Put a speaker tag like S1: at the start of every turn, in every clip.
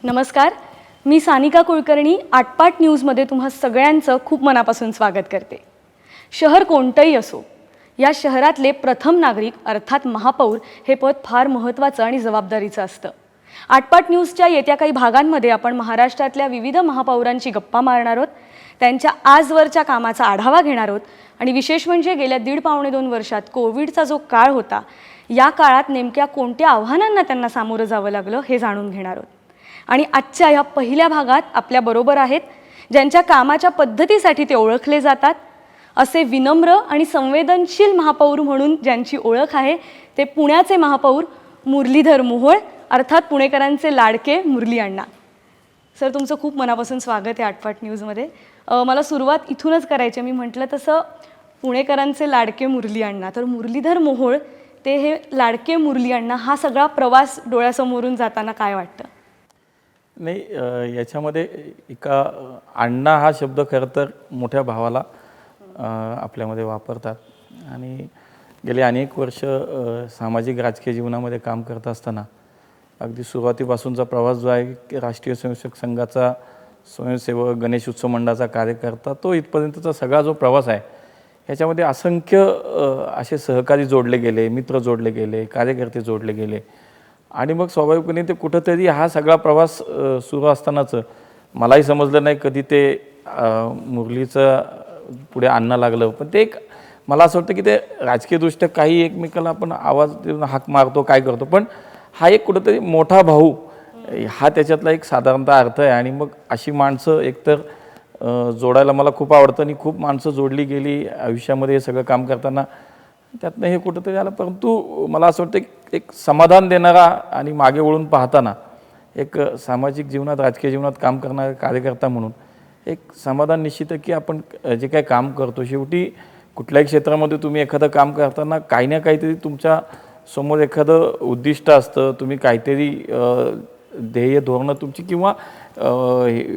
S1: नमस्कार, मी सानिका कुलकर्णी आटपाट न्यूजमध्ये तुम्हा सगळ्यांचं खूप मनापासून स्वागत करते। शहर कोणतंही असो, या शहरातले प्रथम नागरिक अर्थात महापौर हे पद फार महत्त्वाचं आणि जबाबदारीचं असतं। आटपाट न्यूजच्या येत्या काही भागांमध्ये आपण महाराष्ट्रातल्या विविध महापौरांची गप्पा मारणार आहोत, त्यांच्या आजवरच्या कामाचा आढावा घेणार आहोत आणि विशेष म्हणजे गेल्या 1.5-2 वर्षात कोविडचा जो काळ होता, या काळात नेमक्या कोणत्या आव्हानांना त्यांना सामोरं जावं लागलं हे जाणून घेणार आहोत। आणि आजच्या या पहिल्या भागात आपल्या बरोबर आहेत ज्यांच्या कामाच्या पद्धतीसाठी ते ओळखले जातात, असे विनम्र आणि संवेदनशील महापौर म्हणून ज्यांची ओळख आहे ते पुण्याचे महापौर मुरलीधर मोहोळ अर्थात पुणेकरांचे लाडके मुरली अण्णा। सर, तुमचं खूप मनापासून स्वागत आहे आटपाट न्यूजमध्ये। मला सुरुवात इथूनच करायची। मी म्हटलं तसं पुणेकरांचे लाडके मुरली अण्णा, तर मुरलीधर मोहोळ ते हे लाडके मुरली अण्णा, हा सगळा प्रवास डोळ्यासमोरून जाताना काय वाटतं?
S2: नाही, याच्यामध्ये एका अण्णा हा शब्द खरं तर मोठ्या भावाला आपल्यामध्ये वापरतात आणि गेले अनेक वर्ष सामाजिक राजकीय जीवनामध्ये काम करत असताना अगदी सुरुवातीपासूनचा प्रवास जो आहे राष्ट्रीय स्वयंसेवक संघाचा स्वयंसेवक, गणेश उत्सव मंडळाचा कार्यकर्ता, तो इथपर्यंतचा सगळा जो प्रवास आहे ह्याच्यामध्ये असंख्य असे सहकारी जोडले गेले, मित्र जोडले गेले, कार्यकर्ते जोडले गेले आणि मग स्वाभाविकपणे ते कुठंतरी हा सगळा प्रवास सुरू असतानाच मलाही समजलं नाही कधी ते मुरलीचं पुढे आणणं लागलं। पण ते एक मला असं वाटतं की ते राजकीयदृष्ट्या काही एकमेकाला आपण आवाज देऊन हाक मारतो, काय करतो, पण हा एक कुठंतरी मोठा भाऊ हा त्याच्यातला एक साधारणतः अर्थ आहे आणि मग अशी माणसं एकतर जोडायला मला खूप आवडतं आणि खूप माणसं जोडली गेली आयुष्यामध्ये हे सगळं काम करताना, त्यातनं हे कुठंतरी आलं। परंतु मला असं वाटतं की एक समाधान देणारा आणि मागे वळून पाहताना एक सामाजिक जीवनात, राजकीय जीवनात काम करणारा कार्यकर्ता म्हणून एक समाधान निश्चित आहे की आपण जे काही काम करतो, शेवटी कुठल्याही क्षेत्रामध्ये तुम्ही एखादं काम करताना काही ना काहीतरी तुमच्या समोर एखादं उद्दिष्ट असतं, तुम्ही काहीतरी ध्येय धोरणं तुमची किंवा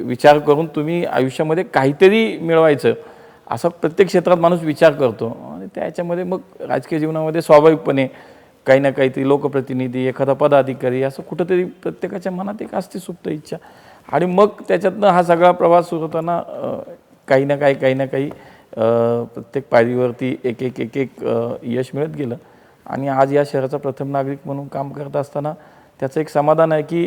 S2: विचार करून तुम्ही आयुष्यामध्ये काहीतरी मिळवायचं असा प्रत्येक क्षेत्रात माणूस विचार करतो आणि त्याच्यामध्ये मग राजकीय जीवनामध्ये स्वाभाविकपणे काही ना काहीतरी लोकप्रतिनिधी, एखादा पदाधिकारी असं कुठंतरी प्रत्येकाच्या मनात एक असते सुप्त इच्छा आणि मग त्याच्यातनं हा सगळा प्रवास सुरू होताना काही ना काही प्रत्येक पायरीवरती एक एक एक एक यश मिळत गेलं आणि आज या शहराचा प्रथम नागरिक म्हणून काम करत असताना त्याचं एक समाधान आहे की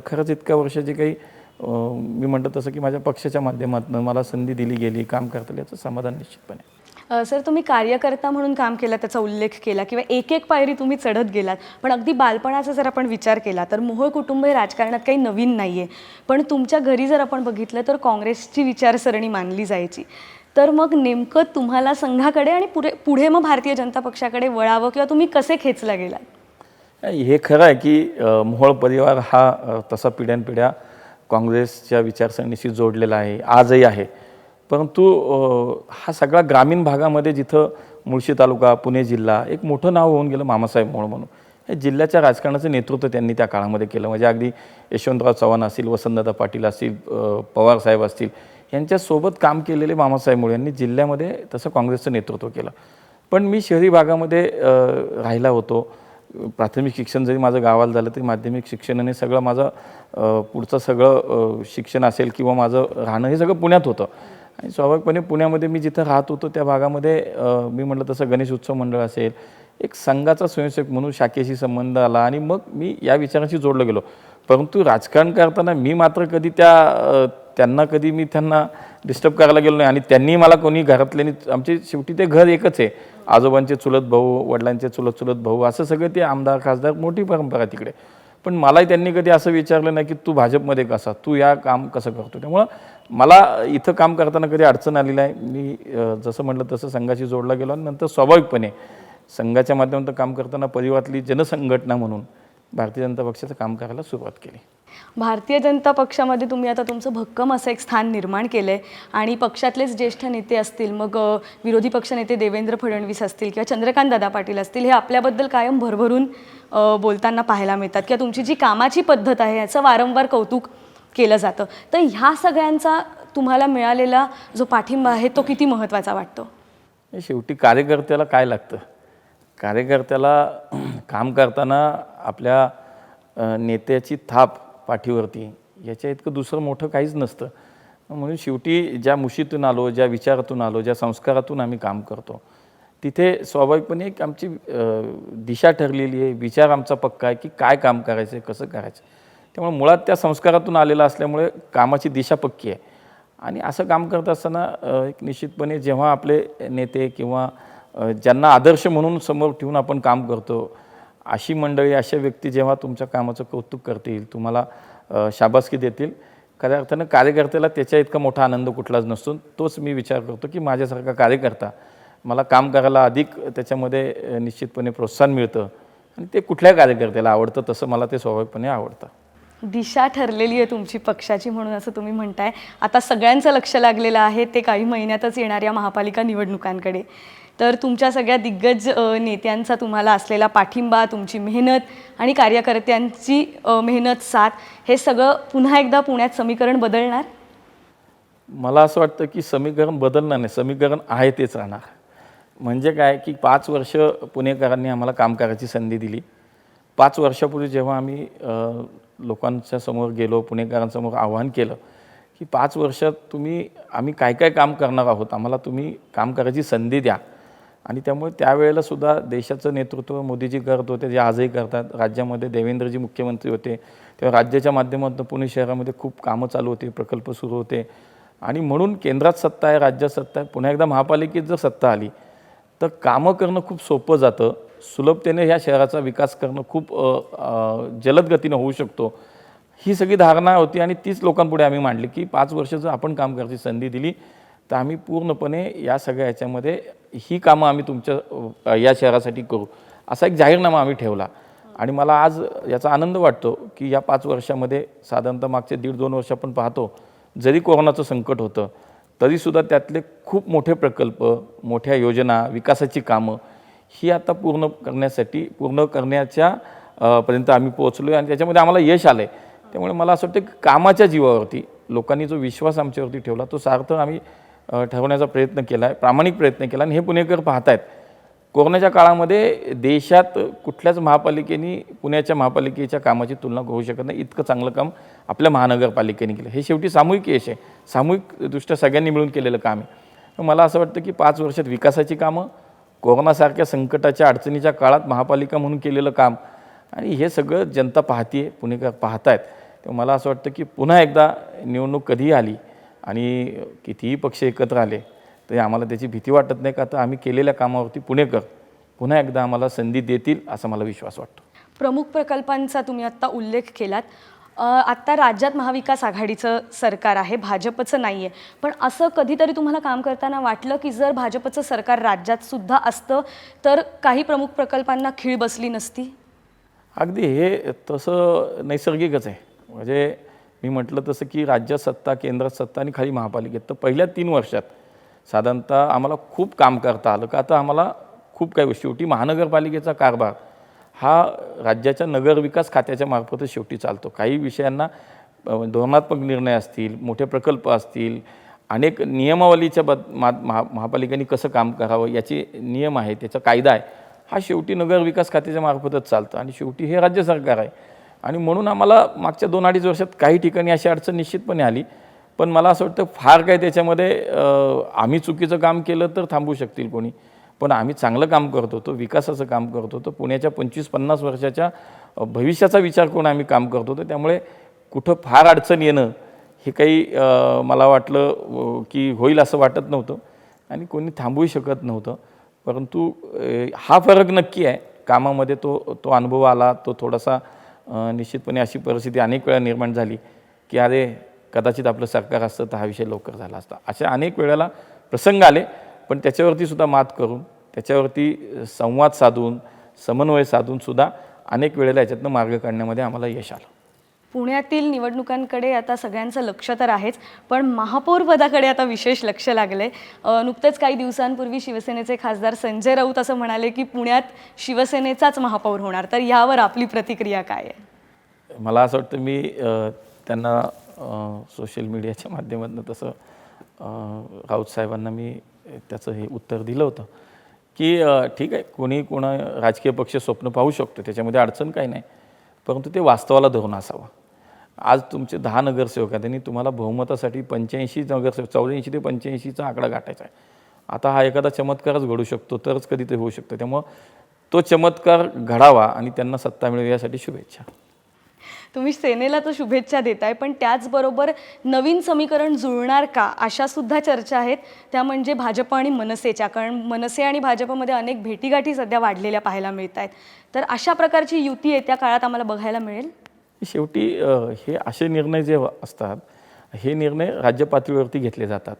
S2: खरंच इतक्या वर्ष जे काही मी म्हणतो तसं की माझ्या पक्षाच्या माध्यमातून मला संधी दिली गेली काम करता याचं समाधान निश्चितपणे।
S1: सर, तुम्ही कार्यकर्ता म्हणून काम केलं, त्याचा उल्लेख केला किंवा एक एक पायरी तुम्ही चढत गेलात, पण अगदी बालपणाचा जर आपण विचार केला तर मोहोळ कुटुंब हे राजकारणात काही नवीन नाही आहे, पण तुमच्या घरी जर आपण बघितलं तर काँग्रेसची विचारसरणी मानली जायची। तर मग नेमकं तुम्हाला संघाकडे आणि पुढे मग भारतीय जनता पक्षाकडे वळावं किंवा तुम्ही कसे खेचला गेलात?
S2: हे खरं आहे की मोहोळ परिवार हा तसा पिढ्यानपिढ्या काँग्रेसच्या विचारसरणीशी जोडलेला आहे, आजही आहे। परंतु हा सगळा ग्रामीण भागामध्ये जिथं मुळशी तालुका, पुणे जिल्हा एक मोठं नाव होऊन गेलं मामासाहेब मोहोळ म्हणून, या जिल्ह्याच्या राजकारणाचं नेतृत्व त्यांनी त्या काळामध्ये केलं। म्हणजे अगदी यशवंतराव चव्हाण असतील, वसंतदादा पाटील असतील, पवारसाहेब असतील, यांच्यासोबत काम केलेले मामासाहेब मोहोळ यांनी जिल्ह्यामध्ये तसं काँग्रेसचं नेतृत्व केलं। पण मी शहरी भागामध्ये राहिला होतो। प्राथमिक शिक्षण जरी माझं गावाला झालं तरी माध्यमिक शिक्षणाने सगळं माझं पुढचं सगळं शिक्षण असेल किंवा माझं राहणं हे सगळं पुण्यात होतं आणि स्वाभाविकपणे पुण्यामध्ये मी जिथं राहत होतो त्या भागामध्ये मी म्हटलं तसं गणेश उत्सव मंडळ असेल, एक संघाचा स्वयंसेवक म्हणून शाखेशी संबंध आला आणि मग मी या विचारांशी जोडलं गेलो। परंतु राजकारण करताना मी मात्र कधी त्यांना डिस्टर्ब करायला गेलो नाही आणि त्यांनी मला कोणी घरातल्यानी आमचे शेवटी ते घर एकच आहे, आजोबांचे चुलत भाऊ, वडिलांचे चुलत भाऊ, असं सगळं ते आमदार खासदार मोठी परंपरा तिकडे। पण मलाही त्यांनी कधी असं विचारलं नाही की तू भाजपमध्ये कसा, तू या काम कसं करतो। त्यामुळं मला इथं काम करताना कधी अडचण आली नाही। मी जसं म्हटलं तसं संघाशी जोडला गेलो आणि नंतर स्वाभाविकपणे संघाच्या माध्यमातून काम करताना परिवारातली जनसंघटना म्हणून भारतीय जनता पक्षाचं काम करायला सुरुवात केली।
S1: भारतीय जनता पक्षामध्ये तुम्ही आता तुमचं भक्कम असं एक स्थान निर्माण केलं आहे आणि पक्षातलेच ज्येष्ठ नेते असतील, मग विरोधी पक्षनेते देवेंद्र फडणवीस असतील किंवा चंद्रकांत दादा पाटील असतील, हे आपल्याबद्दल कायम भरभरून बोलताना पाहायला मिळतात किंवा तुमची जी कामाची पद्धत आहे याचं वारंवार कौतुक केलं जातं। तर ह्या सगळ्यांचा तुम्हाला मिळालेला जो पाठिंबा आहे तो किती महत्त्वाचा वाटतो?
S2: शेवटी कार्यकर्त्याला काय लागतं, कार्यकर्त्याला काम करताना आपल्या नेत्याची थाप पाठीवरती याच्या इतकं दुसरं मोठं काहीच नसतं. म्हणून शेवटी ज्या मुशीतून आलो, ज्या विचारातून आलो, ज्या संस्कारातून आम्ही काम करतो, तिथे स्वाभाविकपणे एक आमची दिशा ठरलेली आहे, विचार आमचा पक्का आहे की काय काम करायचं आहे, कसं करायचं. त्यामुळे मुळात त्या संस्कारातून आलेला असल्यामुळे कामाची दिशा पक्की आहे. आणि असं काम करत असताना एक निश्चितपणे जेव्हा आपले नेते किंवा ज्यांना आदर्श म्हणून समोर ठेवून आपण काम करतो, अशी मंडळी, अशा व्यक्ती जेव्हा तुमच्या कामाचं कौतुक करतील, तुम्हाला शाबासकी देतील, खऱ्या अर्थानं कार्यकर्त्याला त्याच्या इतका मोठा आनंद कुठलाच नसतो. तोच मी विचार करतो की माझ्यासारखा कार्यकर्ता, मला काम करायला अधिक त्याच्यामध्ये निश्चितपणे प्रोत्साहन मिळतं आणि ते कुठल्या कार्यकर्त्याला आवडतं, तसं मला ते स्वाभाविकपणे आवडतं.
S1: दिशा ठरलेली आहे तुमची पक्षाची म्हणून असं तुम्ही म्हणताय. आता सगळ्यांचं लक्ष लागलेलं आहे ते काही महिन्यातच येणाऱ्या महापालिका निवडणुकांकडे. तर तुमच्या सगळ्या दिग्गज नेत्यांचा तुम्हाला असलेला पाठिंबा, तुमची मेहनत आणि कार्यकर्त्यांची मेहनत, साथ, हे सगळं पुन्हा एकदा पुण्यात समीकरण बदलणार?
S2: मला असं वाटतं की समीकरण बदलणार नाही, समीकरण आहे तेच राहणार. म्हणजे काय की 5 वर्ष पुणेकरांनी आम्हाला काम करायची संधी दिली. 5 वर्षापूर्वी जेव्हा आम्ही लोकांच्या समोर गेलो, पुणेकरांसमोर आव्हान केलं की 5 वर्षात आम्ही काय काय काम करणार आहोत, आम्हाला तुम्ही काम करायची संधी द्या. आणि त्यामुळे त्यावेळेला सुद्धा देशाचं नेतृत्व मोदीजी करत होते, जे आजही करतात. राज्यामध्ये देवेंद्रजी मुख्यमंत्री होते, तेव्हा राज्याच्या माध्यमातून पुणे शहरामध्ये खूप कामं चालू होती, प्रकल्प सुरू होते. आणि म्हणून केंद्रात सत्ता आहे, राज्यात सत्ता आहे, पुन्हा एकदा महापालिकेत जर सत्ता आली तर कामं करणं खूप सोपं जातं, सुलभतेने ह्या शहराचा विकास करणं खूप जलद गतीनं होऊ शकतो. ही सगळी धारणा होती आणि तीच लोकांपुढे आम्ही मांडली की 5 वर्ष जर आपण काम करायची संधी दिली तर आम्ही पूर्णपणे या सगळ्या ह्याच्यामध्ये ही कामं आम्ही तुमच्या या शहरासाठी करू, असा एक जाहीरनामा आम्ही ठेवला. आणि मला आज याचा आनंद वाटतो की या 5 वर्षामध्ये साधारणतः मागचे 1.5-2 वर्ष आपण पाहतो, जरी कोरोनाचं संकट होतं तरीसुद्धा त्यातले खूप मोठे प्रकल्प, मोठ्या योजना, विकासाची कामं ही आता पूर्ण करण्याच्या पर्यंत आम्ही पोहोचलो आहे आणि त्याच्यामध्ये आम्हाला यश आलं आहे. त्यामुळे मला असं वाटतं की कामाच्या जीवावरती लोकांनी जो विश्वास आमच्यावरती ठेवला तो सार्थ आम्ही ठरवण्याचा प्रयत्न केला आहे, प्रामाणिक प्रयत्न केला. आणि हे पुणेकर पाहत आहेत. कोरोनाच्या काळामध्ये देशात कुठल्याच महापालिकेने पुण्याच्या महापालिकेच्या कामाची तुलना होऊ शकत नाही, इतकं चांगलं काम आपल्या महानगरपालिकेने केलं. हे शेवटी सामूहिक यश आहे, सामूहिकदृष्ट्या सगळ्यांनी मिळून केलेलं काम आहे. मला असं वाटतं की 5 वर्षात विकासाची कामं, कोरोनासारख्या संकटाच्या अडचणीच्या काळात महापालिका म्हणून केलेलं काम, आणि हे सगळं जनता पाहते, पुणेकर पाहत आहेत. तर मला असं वाटतं की पुन्हा एकदा निवडणूक कधीही आली आणि कितीही पक्ष एकत्र आले तरी आम्हाला त्याची भीती वाटत नाही, का तर आम्ही केलेल्या कामावरती पुणेकर पुन्हा एकदा आम्हाला संधी देतील असा मला विश्वास वाटतो.
S1: प्रमुख प्रकल्पांचा तुम्ही आत्ता उल्लेख केलात. आत्ता राज्यात महाविकास आघाडीचं सरकार आहे, भाजपचं नाही आहे. पण असं कधीतरी तुम्हाला काम करताना वाटलं की जर भाजपचं सरकार राज्यात सुद्धा असतं तर काही प्रमुख प्रकल्पांना खीळ बसली नसती?
S2: अगदी हे तसं नैसर्गिकच आहे. म्हणजे मी म्हटलं तसं की राज्यात सत्ता, केंद्रात सत्ता आणि खाली महापालिकेत. तर पहिल्या 3 वर्षात साधारणतः आम्हाला खूप काम करता आलं, का तर आम्हाला खूप काही गोष्टी. शेवटी महानगरपालिकेचा कारभार हा राज्याच्या नगरविकास खात्याच्या मार्फतच शेवटी चालतो. काही विषयांना धोरणात्मक निर्णय असतील, मोठे प्रकल्प असतील, अनेक नियमावलीच्या महापालिकेने कसं काम करावं याचे नियम आहे, त्याचा कायदा आहे, हा शेवटी नगरविकास खात्याच्या मार्फतच चालतं. आणि शेवटी हे राज्य सरकार आहे. आणि म्हणून आम्हाला मागच्या 2-2.5 वर्षात काही ठिकाणी अशी अडचण निश्चितपणे आली. पण मला असं वाटतं फार काय त्याच्यामध्ये आम्ही चुकीचं काम केलं तर थांबू शकतील कोणी, पण आम्ही चांगलं काम करत होतो, विकासाचं काम करत होतो, पुण्याच्या 25-50 वर्षाच्या भविष्याचा विचार करून आम्ही काम करत होतो. त्यामुळे कुठं फार अडचण येणं हे काही मला वाटलं की होईल असं वाटत नव्हतं आणि कोणी थांबवू शकत नव्हतं. परंतु हा फरक नक्की आहे कामामध्ये, तो अनुभव आला. तो थोडासा निश्चितपणे अशी परिस्थिती अनेक वेळा निर्माण झाली की अरे कदाचित आपलं सरकार असतं तर हा विषय लवकर झाला असता. अशा अनेक वेळेला प्रसंग आले, पण त्याच्यावरती सुद्धा मात करून, त्याच्यावरती संवाद साधून, समन्वय साधून सुद्धा अनेक वेळेला याच्यातनं मार्ग काढण्यामध्ये आम्हाला यश आलं.
S1: पुण्यातील निवडणुकांकडे आता सगळ्यांचं लक्ष तर आहेच, पण महापौर पदाकडे आता विशेष लक्ष लागले. नुकतेच काही दिवसांपूर्वी शिवसेनेचे खासदार संजय राऊत असं म्हणाले की पुण्यात शिवसेनेचाच महापौर होणार. तर यावर आपली प्रतिक्रिया काय आहे?
S2: मला असं वाटतं मी त्यांना सोशल मीडियाच्या माध्यमातून तसं राऊत साहेबांना मी त्याचं हे उत्तर दिलं होतं की ठीक आहे, कोणा राजकीय पक्ष स्वप्न पाहू शकतो, त्याच्यामध्ये अडचण काही नाही, परंतु ते वास्तवाला धरून असावं. आज तुमचे 10 नगरसेवक आहेत, त्यांनी तुम्हाला बहुमतासाठी 85 नगरसेवक 84 ते 85चा आकडा गाठायचा आहे. आता हा एखादा चमत्कारच घडू शकतो, तरच कधी ते होऊ शकतं. त्यामुळं तो चमत्कार घडावा आणि त्यांना सत्ता मिळावी यासाठी शुभेच्छा.
S1: तुम्ही सेनेला तर शुभेच्छा देताय, पण त्याचबरोबर नवीन समीकरण जुळणार का अशा सुद्धा चर्चा आहेत. त्या म्हणजे भाजप आणि मनसेच्या, कारण मनसे आणि भाजपमध्ये अनेक भेटीगाठी सध्या वाढलेल्या पाहायला मिळत आहेत. तर अशा प्रकारची युती येत्या काळात आम्हाला बघायला मिळेल.
S2: शेवटी हे असे निर्णय जे असतात, हे निर्णय राज्य पातळीवरती घेतले जातात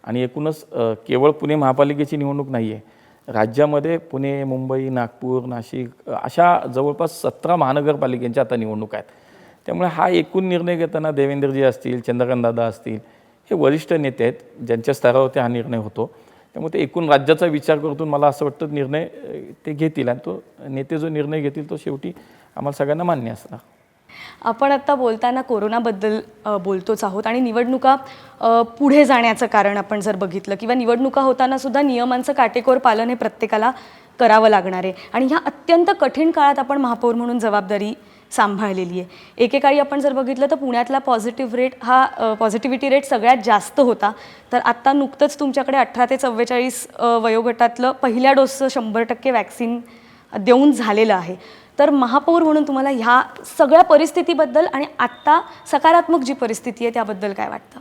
S2: आणि एकूणच केवळ पुणे महापालिकेची निवडणूक नाही आहे. राज्यामध्ये पुणे, मुंबई, नागपूर, नाशिक अशा जवळपास 17 महानगरपालिकेच्या आता निवडणूक आहेत. त्यामुळे हा एकूण निर्णय घेताना देवेंद्रजी असतील, चंद्रकांतदादा असतील, हे वरिष्ठ नेते आहेत, ज्यांच्या स्तरावरती हा निर्णय होतो. त्यामुळे ते एकूण राज्याचा विचार करून मला असं वाटतं निर्णय ते घेतील आणि तो नेते जो निर्णय घेतील तो शेवटी आम्हाला सगळ्यांना मान्य असणार.
S1: आपण आत्ता बोलताना कोरोनाबद्दल बोलतोच आहोत आणि निवडणुका पुढे जाण्याचं कारण आपण जर बघितलं किंवा निवडणुका होताना सुद्धा नियमांचं काटेकोर पालन हे प्रत्येकाला करावं लागणार आहे आणि ह्या अत्यंत कठीण काळात आपण महापौर म्हणून जबाबदारी सांभाळलेली आहे. एकेकाळी आपण जर बघितलं तर पुण्यातला पॉझिटिव्हिटी रेट सगळ्यात जास्त होता. तर आत्ता नुकतंच तुमच्याकडे 18 ते 44 वयोगटातलं पहिल्या डोसचं 100% वॅक्सिन देऊन झालेलं आहे. तर महापौर म्हणून तुम्हाला ह्या सगळ्या परिस्थितीबद्दल आणि आत्ता सकारात्मक जी परिस्थिती आहे त्याबद्दल काय वाटतं?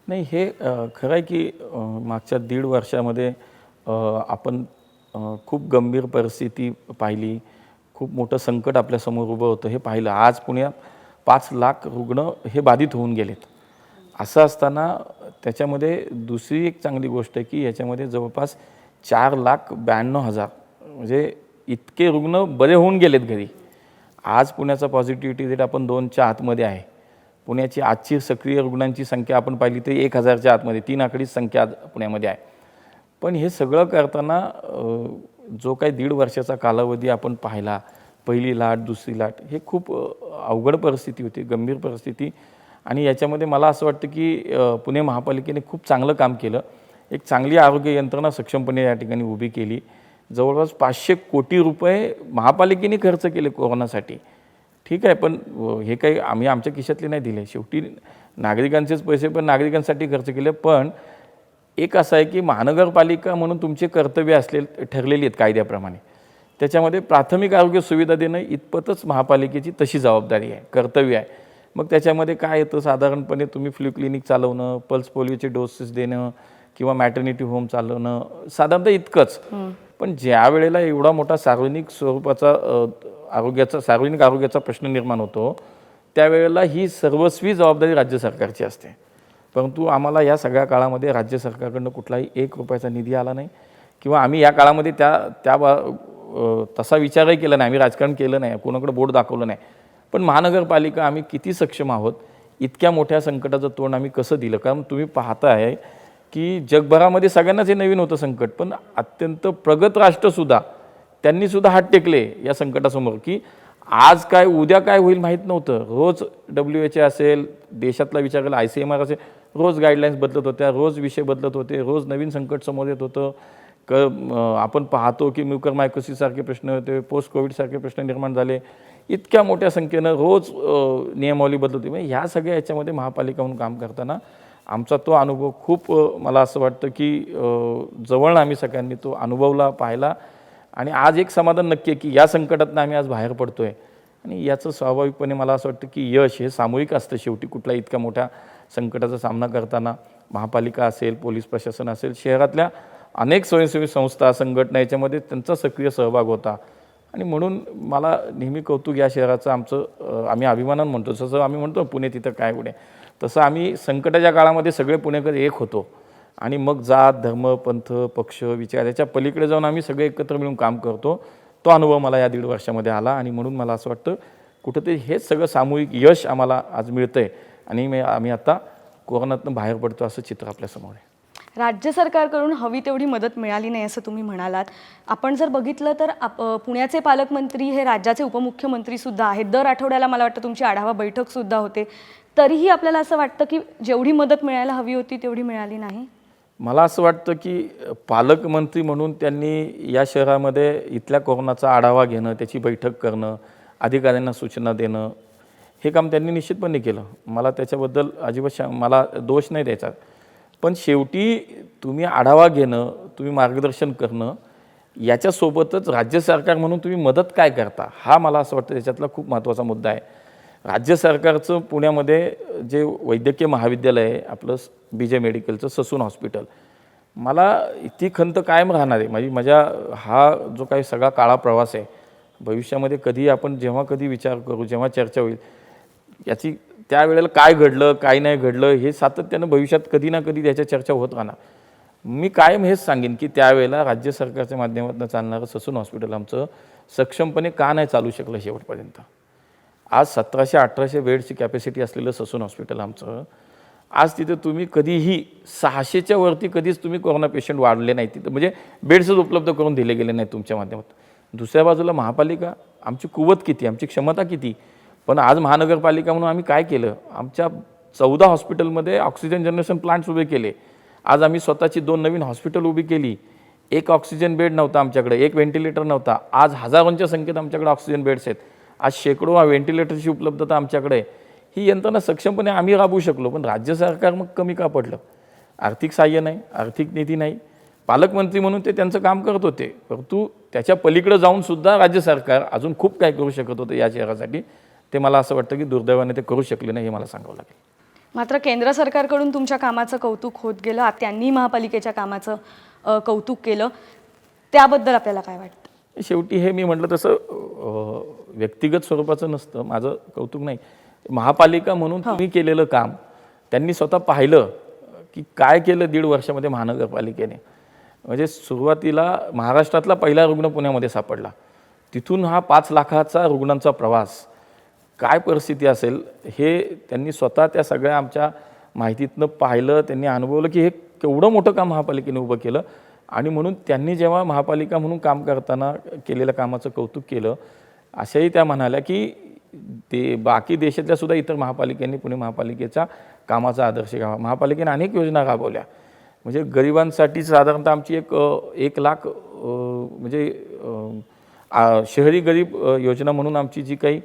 S2: नाही, हे खरं आहे की मागच्या 1.5 वर्षामध्ये आपण खूप गंभीर परिस्थिती पाहिली, खूप मोठं संकट आपल्यासमोर उभं होतं हे पाहिलं. आज पुण्यात 5 लाख रुग्ण हे बाधित होऊन गेलेत. असं असताना त्याच्यामध्ये दुसरी एक चांगली गोष्ट आहे की याच्यामध्ये जवळपास 4,92,000 म्हणजे इतके रुग्ण बरे होऊन गेलेत घरी. आज पुण्याचा पॉझिटिव्हिटी रेट आपण 2च्या आतमध्ये आहे. पुण्याची आजची सक्रिय रुग्णांची संख्या आपण पाहिली तर 1,000च्या आतमध्ये, 3 आकडीच संख्या पुण्यामध्ये आहे. पण हे सगळं करताना जो काही 1.5 वर्षाचा कालावधी आपण पाहिला, पहिली लाट, दुसरी लाट, हे खूप अवघड परिस्थिती होती, गंभीर परिस्थिती. आणि याच्यामध्ये मला असं वाटतं की पुणे महापालिकेने खूप चांगलं काम केलं. एक चांगली आरोग्य यंत्रणा सक्षमपणे या ठिकाणी उभी केली. जवळपास 500 कोटी रुपये महापालिकेने खर्च केले कोरोनासाठी. ठीक आहे, पण हे काही आम्ही आमच्या खिशातले नाही दिले, शेवटी नागरिकांचेच पैसे पण नागरिकांसाठी खर्च केले. पण एक असं आहे की महानगरपालिका म्हणून तुमचे कर्तव्य ठरलेली आहेत कायद्याप्रमाणे. त्याच्यामध्ये प्राथमिक आरोग्य सुविधा देणं इतपतच महापालिकेची तशी जबाबदारी आहे, कर्तव्य आहे. मग त्याच्यामध्ये काय येतं, साधारणपणे तुम्ही फ्लू क्लिनिक चालवणं, पल्स पोलिओचे डोसेस देणं किंवा मॅटर्निटी होम चालवणं, साधारणतः इतकंच. पण ज्या वेळेला एवढा मोठा सार्वजनिक आरोग्याचा प्रश्न निर्माण होतो त्यावेळेला ही सर्वस्वी जबाबदारी राज्य सरकारची असते. परंतु आम्हाला या सगळ्या काळामध्ये राज्य सरकारकडनं कुठलाही 1 रुपयाचा निधी आला नाही किंवा आम्ही या काळामध्ये तसा विचारही केला नाही, आम्ही राजकारण केलं नाही, कोणाकडे बोट दाखवलं नाही. पण महानगरपालिका आम्ही किती सक्षम आहोत, इतक्या मोठ्या संकटाचं तोंड आम्ही कसं दिलं. कारण तुम्ही पाहताय की जगभरामध्ये सगळ्यांनाच हे नवीन होतं संकट, पण अत्यंत प्रगत राष्ट्रसुद्धा त्यांनीसुद्धा हात टेकले या संकटासमोर की आज काय उद्या काय होईल माहीत नव्हतं. रोज WHO असेल, देशातला विचार केला ICMR असेल, रोज गाईडलाईन्स बदलत होत्या, रोज विषय बदलत होते, रोज नवीन संकट समोर येत होतं. आपण पाहतो की म्युकरमायकोसिससारखे प्रश्न होते, पोस्ट कोविडसारखे प्रश्न निर्माण झाले. इतक्या मोठ्या संख्येनं रोज नियमावली बदलत होती. म्हणजे ह्या सगळ्या याच्यामध्ये महापालिका म्हणून काम करताना आमचा तो अनुभव खूप मला असं वाटतं की जवळनं आम्ही सगळ्यांनी तो अनुभवला, पाहिला. आणि आज एक समाधान नक्की आहे की या संकटातनं आम्ही आज बाहेर पडतो आहे. आणि याचं स्वाभाविकपणे मला असं वाटतं की यश हे सामूहिक असतं. शेवटी कुठल्या इतक्या मोठ्या संकटाचा सामना करताना महापालिका असेल, पोलीस प्रशासन असेल, शहरातल्या अनेक स्वयंसेवी संस्था, संघटना याच्यामध्ये त्यांचा सक्रिय सहभाग होता. आणि म्हणून मला नेहमी कौतुक या शहराचं आम्ही अभिमानानं म्हणतो. जसं आम्ही म्हणतो पुणे तिथं काय पुणे, तसं आम्ही संकटाच्या काळामध्ये सगळे पुणेकर एक होतो. आणि मग जात, धर्म, पंथ, पक्ष, विचार याच्या पलीकडे जाऊन आम्ही सगळे एकत्र मिळून काम करतो. तो अनुभव मला या 1.5 वर्षामध्ये आला. आणि म्हणून मला असं वाटतं कुठंतरी हेच सगळं सामूहिक यश आम्हाला आज मिळतं आहे आणि आम्ही आता कोरोनातून बाहेर पडतो असं चित्र आपल्यासमोर आहे.
S1: राज्य सरकारकडून हवी तेवढी मदत मिळाली नाही असं तुम्ही म्हणालात. आपण जर बघितलं तर पुण्याचे पालकमंत्री हे राज्याचे उपमुख्यमंत्रीसुद्धा आहेत. दर आठवड्याला मला वाटतं तुमची आढावा बैठकसुद्धा होते. तरीही आपल्याला असं वाटतं की जेवढी मदत मिळायला हवी होती तेवढी मिळाली नाही.
S2: मला असं वाटतं की पालकमंत्री म्हणून त्यांनी या शहरामध्ये इथल्या कोरोनाचा आढावा घेणं, त्याची बैठक करणं, अधिकाऱ्यांना सूचना देणं, हे काम त्यांनी निश्चितपणे केलं. मला त्याच्याबद्दल अजिबात मला दोष नाही द्यायचा. पण शेवटी तुम्ही आढावा घेणं, तुम्ही मार्गदर्शन करणं, याच्यासोबतच राज्य सरकार म्हणून तुम्ही मदत काय करता, हा मला असं वाटतं त्याच्यातला खूप महत्त्वाचा मुद्दा आहे. राज्य सरकारचं पुण्यामध्ये जे वैद्यकीय महाविद्यालय आहे आपलं BJ मेडिकलचं ससून हॉस्पिटल, मला ती खंत कायम राहणार आहे. माझ्या हा जो काही सगळा काळा प्रवास आहे, भविष्यामध्ये कधी आपण जेव्हा कधी विचार करू, जेव्हा चर्चा होईल याची, त्यावेळेला काय घडलं काय नाही घडलं हे सातत्यानं भविष्यात कधी ना कधी त्याच्या चर्चा होत राहणार. मी कायम हेच सांगेन की त्यावेळेला राज्य सरकारच्या माध्यमातून चालणारं ससून हॉस्पिटल आमचं सक्षमपणे का नाही चालू शकलं शेवटपर्यंत. आज 1700-1800 बेडची कॅपॅसिटी असलेलं ससून हॉस्पिटल आमचं, आज तिथे तुम्ही कधीही 600च्या वरती कधीच तुम्ही कोरोना पेशंट वाढले नाही तिथं, म्हणजे बेड्सच उपलब्ध करून दिले गेले नाही तुमच्या माध्यमातून. दुसऱ्या बाजूला महापालिका, आमची कुवत किती, आमची क्षमता किती, पण आज महानगरपालिका म्हणून आम्ही काय केलं, आमच्या 14 हॉस्पिटलमध्ये ऑक्सिजन जनरेशन प्लांट्स उभे केले. आज आम्ही स्वतःची 2 नवीन हॉस्पिटल उभी केली. एक ऑक्सिजन बेड नव्हता आमच्याकडे, एक व्हेंटिलेटर नव्हता. आज हजारोंच्या संख्येत आमच्याकडे ऑक्सिजन बेड्स आहेत. आज शेकडो व्हेंटिलेटरची उपलब्धता आमच्याकडे आहे. ही यंत्रणा सक्षमपणे आम्ही राबवू शकलो, पण राज्य सरकार मग कमी का पडलं? आर्थिक सहाय्य नाही, आर्थिक निधी नाही. पालकमंत्री म्हणून ते त्यांचं काम करत होते, परंतु त्याच्या पलीकडे जाऊन सुद्धा राज्य सरकार अजून खूप काय करू शकत होतं या शहरासाठी. ते मला असं वाटतं की दुर्दैवाने ते करू शकले नाही, हे मला सांगावं लागेल.
S1: मात्र केंद्र सरकारकडून तुमच्या कामाचं कौतुक होत गेलं, त्यांनी महापालिकेच्या कामाचं कौतुक केलं, त्याबद्दल आपल्याला काय वाटतं?
S2: शेवटी हे मी म्हटलं तसं व्यक्तिगत स्वरूपाचं नसतं, माझं कौतुक नाही. महापालिका म्हणून तुम्ही केलेलं काम त्यांनी स्वतः पाहिलं की काय केलं 1.5 वर्षामध्ये महानगरपालिकेने. म्हणजे सुरुवातीला महाराष्ट्रातला पहिला रुग्ण पुण्यामध्ये सापडला, तिथून हा 5 लाखाचा रुग्णांचा प्रवास, काय परिस्थिती असेल हे त्यांनी स्वतः त्या सगळ्या आमच्या माहितीतनं पाहिलं. त्यांनी अनुभवलं की हे केवढं मोठं काम महापालिकेने उभं केलं. आणि म्हणून त्यांनी जेव्हा महापालिका म्हणून काम करताना केलेल्या कामाचं कौतुक केलं, अशाही त्या म्हणाल्या की ते बाकी देशातल्या सुद्धा इतर महापालिकांनी पुणे महापालिकेचा कामाचा आदर्श घ्यावा. महापालिकेने अनेक योजना राबवल्या, म्हणजे गरिबांसाठी साधारणतः आमची 1 लाख म्हणजे शहरी गरीब योजना म्हणून आमची जी काही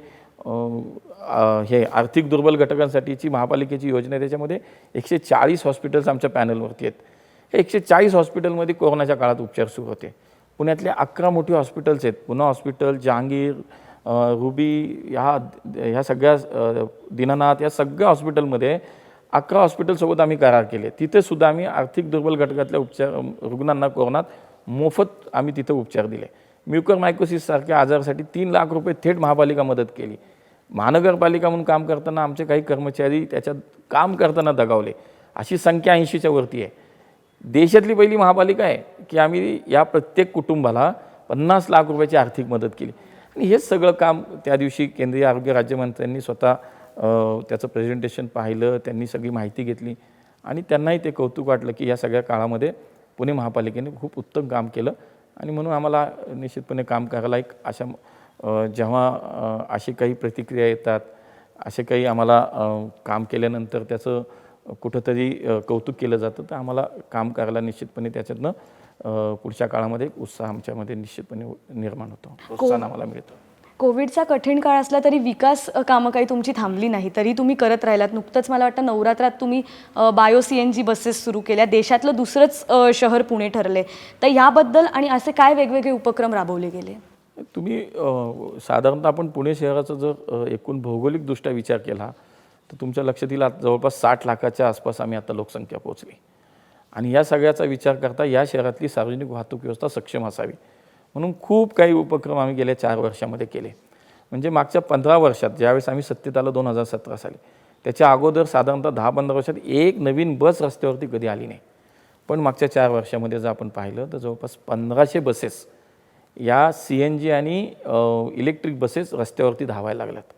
S2: हे आर्थिक दुर्बल घटकांसाठीची महापालिकेची योजना आहे, त्याच्यामध्ये 140 हॉस्पिटल्स आमच्या पॅनलवरती आहेत. हे 140 हॉस्पिटलमध्ये कोरोनाच्या काळात उपचार सुरू होते. पुण्यातले 11 मोठी हॉस्पिटल्स आहेत, पुणा हॉस्पिटल, जहांगीर, रुबी, ह्या सगळ्या दीनानाथ, या सगळ्या हॉस्पिटलमध्ये 11 हॉस्पिटलसोबत आम्ही करार केले. तिथे सुद्धा आम्ही आर्थिक दुर्बल घटकातल्या रुग्णांना कोरोनात मोफत आम्ही तिथे उपचार दिले. म्युकरमायकोसिस सारख्या आजारासाठी 3 लाख रुपये थेट महापालिका मदत केली. महानगरपालिका म्हणून काम करताना आमचे काही कर्मचारी त्याच्यात काम करताना दगावले. अशी संख्या 80च्या वरती आहे. देशातली पहिली महापालिका आहे की आम्ही या प्रत्येक कुटुंबाला 50 लाख रुपयाची आर्थिक मदत केली. आणि हेच सगळं काम त्या दिवशी केंद्रीय आरोग्य राज्यमंत्र्यांनी स्वतः त्याचं प्रेझेंटेशन पाहिलं, त्यांनी सगळी माहिती घेतली आणि त्यांनाही ते कौतुक वाटलं की या सगळ्या काळामध्ये पुणे महापालिकेने खूप उत्तम काम केलं. आणि म्हणून आम्हाला निश्चितपणे काम करायला एक अशा जेव्हा अशी काही प्रतिक्रिया येतात, असे काही आम्हाला काम केल्यानंतर त्याचं कुठंतरी कौतुक केलं जातं, तर आम्हाला काम करायला निश्चितपणे त्याच्यातनं पुढच्या काळामध्ये एक उत्साह आमच्यामध्ये निश्चितपणे निर्माण होतो, प्रोत्साहन आम्हाला मिळतं.
S1: कोविडचा कठीण काळ असला तरी विकास कामं काही तुमची थांबली नाही, तरी तुम्ही करत राहिलात. नुकतंच मला वाटतं नवरात्रात तुम्ही बायो CNG बसेस सुरू केल्या. देशातलं दुसरंच शहर पुणे ठरले. तर याबद्दल आणि असे काय वेगवेगळे उपक्रम राबवले गेले?
S2: तुम्ही साधारणतः आपण पुणे शहराचा जर एकूण भौगोलिकदृष्ट्या विचार केला तर तुमच्या लक्षात येईल जवळपास 60 लाखाच्या आसपास आम्ही आता लोकसंख्या पोहोचली. आणि या सगळ्याचा विचार करता या शहरातली सार्वजनिक वाहतूक व्यवस्था सक्षम असावी म्हणून खूप काही उपक्रम आम्ही गेल्या 4 वर्षामध्ये केले. म्हणजे मागच्या 15 वर्षात ज्यावेळेस आम्ही सत्तेत आलो 2017 साली, त्याच्या अगोदर साधारणतः 10-15 वर्षात एक नवीन बस रस्त्यावरती कधी आली नाही. पण मागच्या 4 वर्षामध्ये जर आपण पाहिलं तर जवळपास 1500 बसेस या CNG आणि इलेक्ट्रिक बसेस रस्त्यावरती धावायला लागल्यात.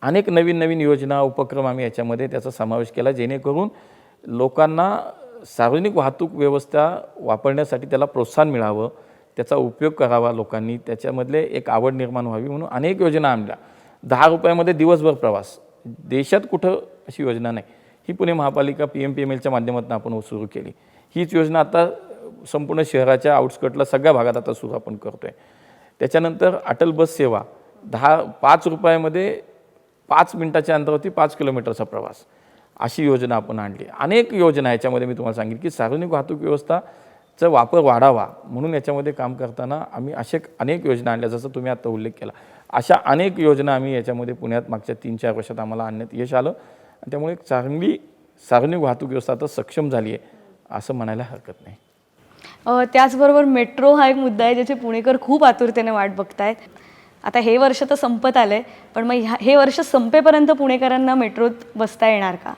S2: अनेक नवीन नवीन योजना उपक्रम आम्ही याच्यामध्ये त्याचा समावेश केला, जेणेकरून लोकांना सार्वजनिक वाहतूक व्यवस्था वापरण्यासाठी त्याला प्रोत्साहन मिळावं, त्याचा उपयोग करावा लोकांनी, त्याच्यामधले एक आवड निर्माण व्हावी म्हणून अनेक योजना आणल्या. 10 रुपयामध्ये दिवसभर प्रवास, देशात कुठं अशी योजना नाही. ही पुणे महापालिका PMPMLच्या माध्यमातून आपण सुरू केली. हीच योजना आता संपूर्ण शहराच्या आउटस्कटला सगळ्या भागात आता सुरू आपण करतो आहे. त्याच्यानंतर अटल बस सेवा 5 रुपयामध्ये 5 मिनिटाच्या अंतरावरती 5 किलोमीटरचा प्रवास, अशी योजना आपण आणली. अनेक योजना याच्यामध्ये मी तुम्हाला सांगेन की सार्वजनिक वाहतूक व्यवस्थाचा वापर वाढावा म्हणून याच्यामध्ये काम करताना आम्ही असे अनेक योजना आणल्या, जसं तुम्ही आता उल्लेख केला. अशा अनेक योजना आम्ही याच्यामध्ये पुण्यात मागच्या 3-4 वर्षात आम्हाला आणण्यात यश आलं आणि त्यामुळे एक चांगली सार्वजनिक वाहतूक व्यवस्था आता सक्षम झाली आहे असं म्हणायला हरकत नाही.
S1: त्याचबरोबर मेट्रो हा एक मुद्दा आहे ज्याची पुणेकर खूप आतुरतेने वाट बघतायत. आता हे वर्ष तर संपत आलंय, पण मग हे वर्ष संपेपर्यंत पुणेकरांना मेट्रोत बसता येणार का?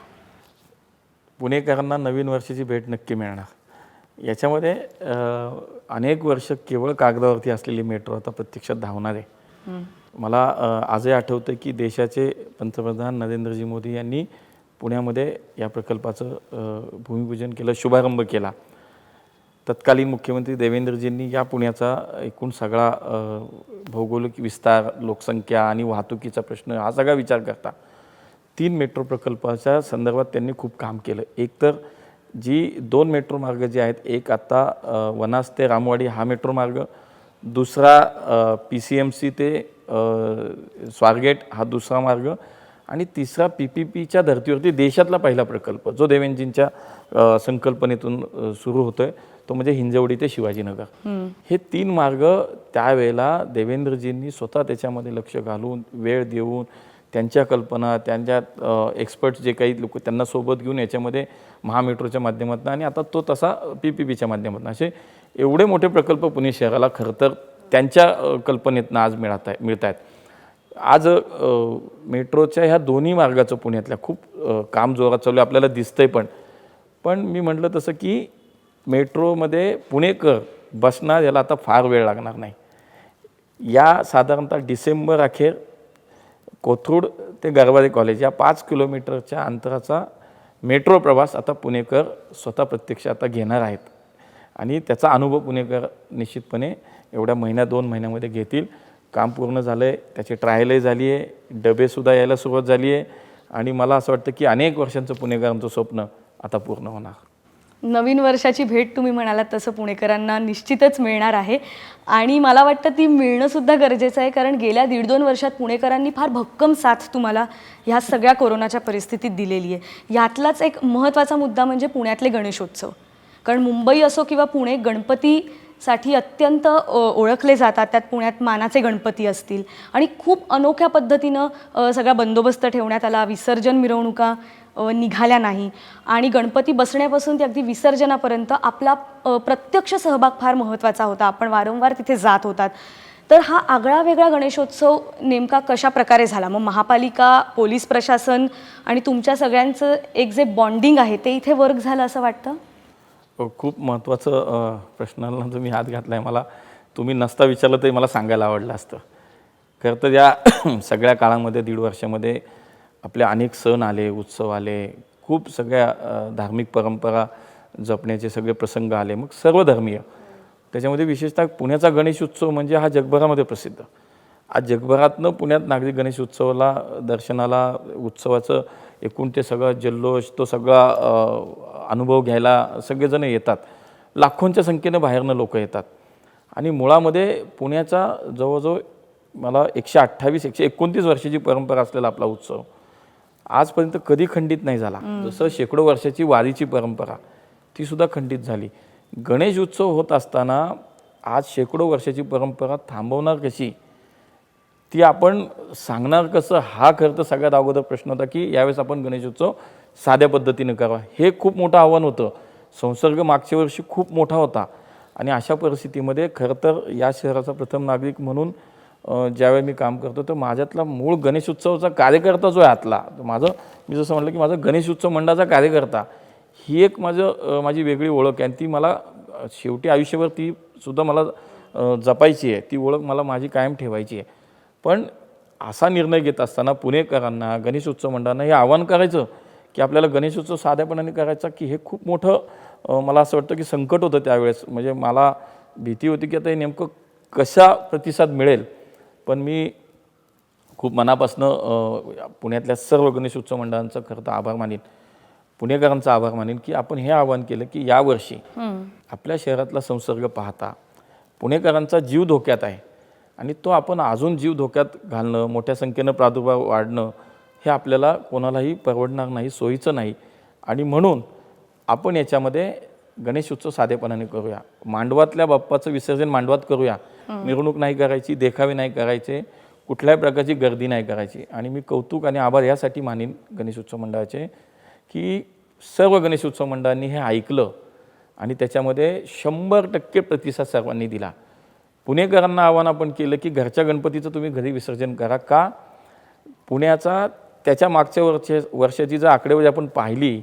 S2: पुणेकरांना नवीन वर्षाची भेट नक्की मिळणार. याच्यामध्ये अनेक वर्ष केवळ कागदावरती असलेली मेट्रो आता प्रत्यक्षात धावणार आहे. मला आजही आठवतं की देशाचे पंतप्रधान नरेंद्रजी मोदी यांनी पुण्यामध्ये या प्रकल्पाचं भूमिपूजन केलं, शुभारंभ केला. तत्कालीन मुख्यमंत्री देवेंद्रजींनी या पुण्याचा एकूण सगळा भौगोलिक विस्तार, लोकसंख्या आणि वाहतुकीचा प्रश्न हा सगळा विचार करता 3 मेट्रो प्रकल्पाच्या संदर्भात त्यांनी खूप काम केलं. एक तर जी 2 मेट्रो मार्ग जे आहेत, एक आता वनाज ते रामवाडी हा मेट्रो मार्ग, दुसरा PCMC ते स्वारगेट हा दुसरा मार्ग आणि तिसरा PPPच्या धर्तीवरती देशातला पहिला प्रकल्प जो देवेंजींच्या संकल्पनेतून सुरू होतोय तो म्हणजे हिंजवडी ते शिवाजीनगर. हे 3 मार्ग त्यावेळेला देवेंद्रजींनी स्वतः त्याच्यामध्ये लक्ष घालून, वेळ देऊन, त्यांच्या कल्पना, त्यांच्या एक्सपर्ट्स जे काही लोक त्यांना सोबत घेऊन याच्यामध्ये महामेट्रोच्या माध्यमातून आणि आता तो तसा PPPच्या माध्यमातून असे एवढे मोठे प्रकल्प पुणे शहराला खरं तर त्यांच्या कल्पनेतनं आज मिळत आहेत. आज मेट्रोच्या ह्या दोन्ही मार्गाचं पुण्यातल्या खूप काम जोरात चालू आहे, आपल्याला दिसतंय. पण मी म्हटलं तसं की मेट्रोमध्ये पुणेकर बसणार याला आता फार वेळ लागणार नाही. या साधारणतः डिसेंबर अखेर कोथरूड ते गरवारे कॉलेज या 5 किलोमीटरच्या अंतराचा मेट्रो प्रवास आता पुणेकर स्वतः प्रत्यक्ष आता घेणार आहेत आणि त्याचा अनुभव पुणेकर निश्चितपणे एवढ्या 1-2 महिन्यामध्ये घेतील. काम पूर्ण झालं आहे, त्याची ट्रायलही झाली आहे, डबेसुद्धा यायला सुरुवात झाली आहे आणि मला असं वाटतं की अनेक वर्षांचं पुणेकरांचं स्वप्न आता पूर्ण होणार.
S1: नवीन वर्षाची भेट तुम्ही म्हणालात तसं पुणेकरांना निश्चितच मिळणार आहे आणि मला वाटतं ती मिळणंसुद्धा गरजेचं आहे, कारण गेल्या 1.5-2 वर्षात पुणेकरांनी फार भक्कम साथ तुम्हाला ह्या सगळ्या कोरोनाच्या परिस्थितीत दिलेली आहे. यातलाच एक महत्त्वाचा मुद्दा म्हणजे पुण्यातले गणेशोत्सव. कारण मुंबई असो किंवा पुणे गणपतीसाठी अत्यंत ओळखले जातात. त्यात पुण्यात मानाचे गणपती असतील आणि खूप अनोख्या पद्धतीनं सगळा बंदोबस्त ठेवण्यात आला. विसर्जन मिरवणुका निघाल्या नाही आणि गणपती बसण्यापासून ते अगदी विसर्जनापर्यंत आपला प्रत्यक्ष सहभाग फार महत्त्वाचा होता. आपण वारंवार तिथे जात होतात. तर हा आगळा वेगळा गणेशोत्सव नेमका कशा प्रकारे झाला? मग महापालिका, पोलीस प्रशासन आणि तुमच्या सगळ्यांचं एक जे बॉन्डिंग आहे ते इथे वर्क झालं असं वाटतं?
S2: खूप महत्त्वाचं प्रश्नाला तुम्ही हात घातला आहे. मला तुम्ही नसता विचारलं तरी मला सांगायला आवडलं असतं. खरं तर या सगळ्या काळामध्ये 1.5 वर्षामध्ये आपले अनेक सण आले, उत्सव आले, खूप सगळ्या धार्मिक परंपरा जपण्याचे सगळे प्रसंग आले, मग सर्वधर्मीय. त्याच्यामध्ये विशेषतः पुण्याचा गणेश उत्सव म्हणजे हा जगभरामध्ये प्रसिद्ध. आज जगभरातनं पुण्यात नागरिक गणेश उत्सवाला, दर्शनाला, उत्सवाचं एकूण ते सगळं जल्लोष, तो सगळा अनुभव घ्यायला सगळेजण येतात. लाखोंच्या संख्येनं बाहेरनं लोक येतात आणि मुळामध्ये पुण्याचा जवळजवळ मला 128-129 वर्षाची परंपरा असलेला आपला उत्सव आजपर्यंत कधी खंडित नाही झाला. जसं शेकडो वर्षाची वारीची परंपरा ती सुद्धा खंडित झाली. गणेश उत्सव होत असताना आज शेकडो वर्षाची परंपरा थांबवणार कशी, ती आपण सांगणार कसं, हा खरं तर सगळ्यात अगोदर प्रश्न होता की यावेळेस आपण गणेश उत्सव साध्या पद्धतीनं करावा. हे खूप मोठं आव्हान होतं. संसर्ग मागच्या वर्षी खूप मोठा होता आणि अशा परिस्थितीमध्ये खरं तर या शहराचा प्रथम नागरिक म्हणून ज्यावेळी मी काम करतो तर माझ्यातला मूळ गणेश उत्सवाचा कार्यकर्ता जो आहे आतला, मी जसं म्हटलं की माझा गणेश उत्सव मंडळाचा कार्यकर्ता, ही एक माझी वेगळी ओळख आहे आणि ती मला शेवटी आयुष्यभर ती सुद्धा मला जपायची आहे. ती ओळख मला माझी कायम ठेवायची आहे. पण असा निर्णय घेत असताना पुणेकरांना, गणेश उत्सव मंडळांना हे आव्हान करायचं की आपल्याला गणेश उत्सव साध्यापणाने करायचा, की हे खूप मोठं मला असं वाटतं की संकट होतं त्यावेळेस. म्हणजे मला भीती होती की आता हे नेमकं कशा प्रतिसाद मिळेल. पण मी खूप मनापासनं पुण्यातल्या सर्व गणेश उत्सव मंडळांचं खरं तर आभार मानेन, पुणेकरांचा आभार मानेन की आपण हे आवाहन केलं की यावर्षी आपल्या शहरातला संसर्ग पाहता पुणेकरांचा जीव धोक्यात आहे आणि तो आपण अजून जीव धोक्यात घालणं, मोठ्या संख्येनं प्रादुर्भाव वाढणं हे आपल्याला कोणालाही परवडणार नाही, सोयीचं नाही. आणि म्हणून आपण याच्यामध्ये गणेश उत्सव साधेपणाने करूया. मांडवातल्या बाप्पाचं विसर्जन मांडवात करूया. मिरवणूक नाही करायची, देखावे नाही करायचे, कुठल्याही प्रकारची गर्दी नाही करायची. आणि मी कौतुक आणि आभार यासाठी मानीन गणेश उत्सव मंडळाचे, की सर्व गणेश उत्सव मंडळांनी हे ऐकलं आणि त्याच्यामध्ये 100% प्रतिसाद सर्वांनी दिला. पुणेकरांना आव्हान आपण केलं की घरच्या गणपतीचं तुम्ही घरी विसर्जन करा. का? पुण्याचा त्याच्या मागच्या वर्षाची जर आकडेवारी आपण पाहिली,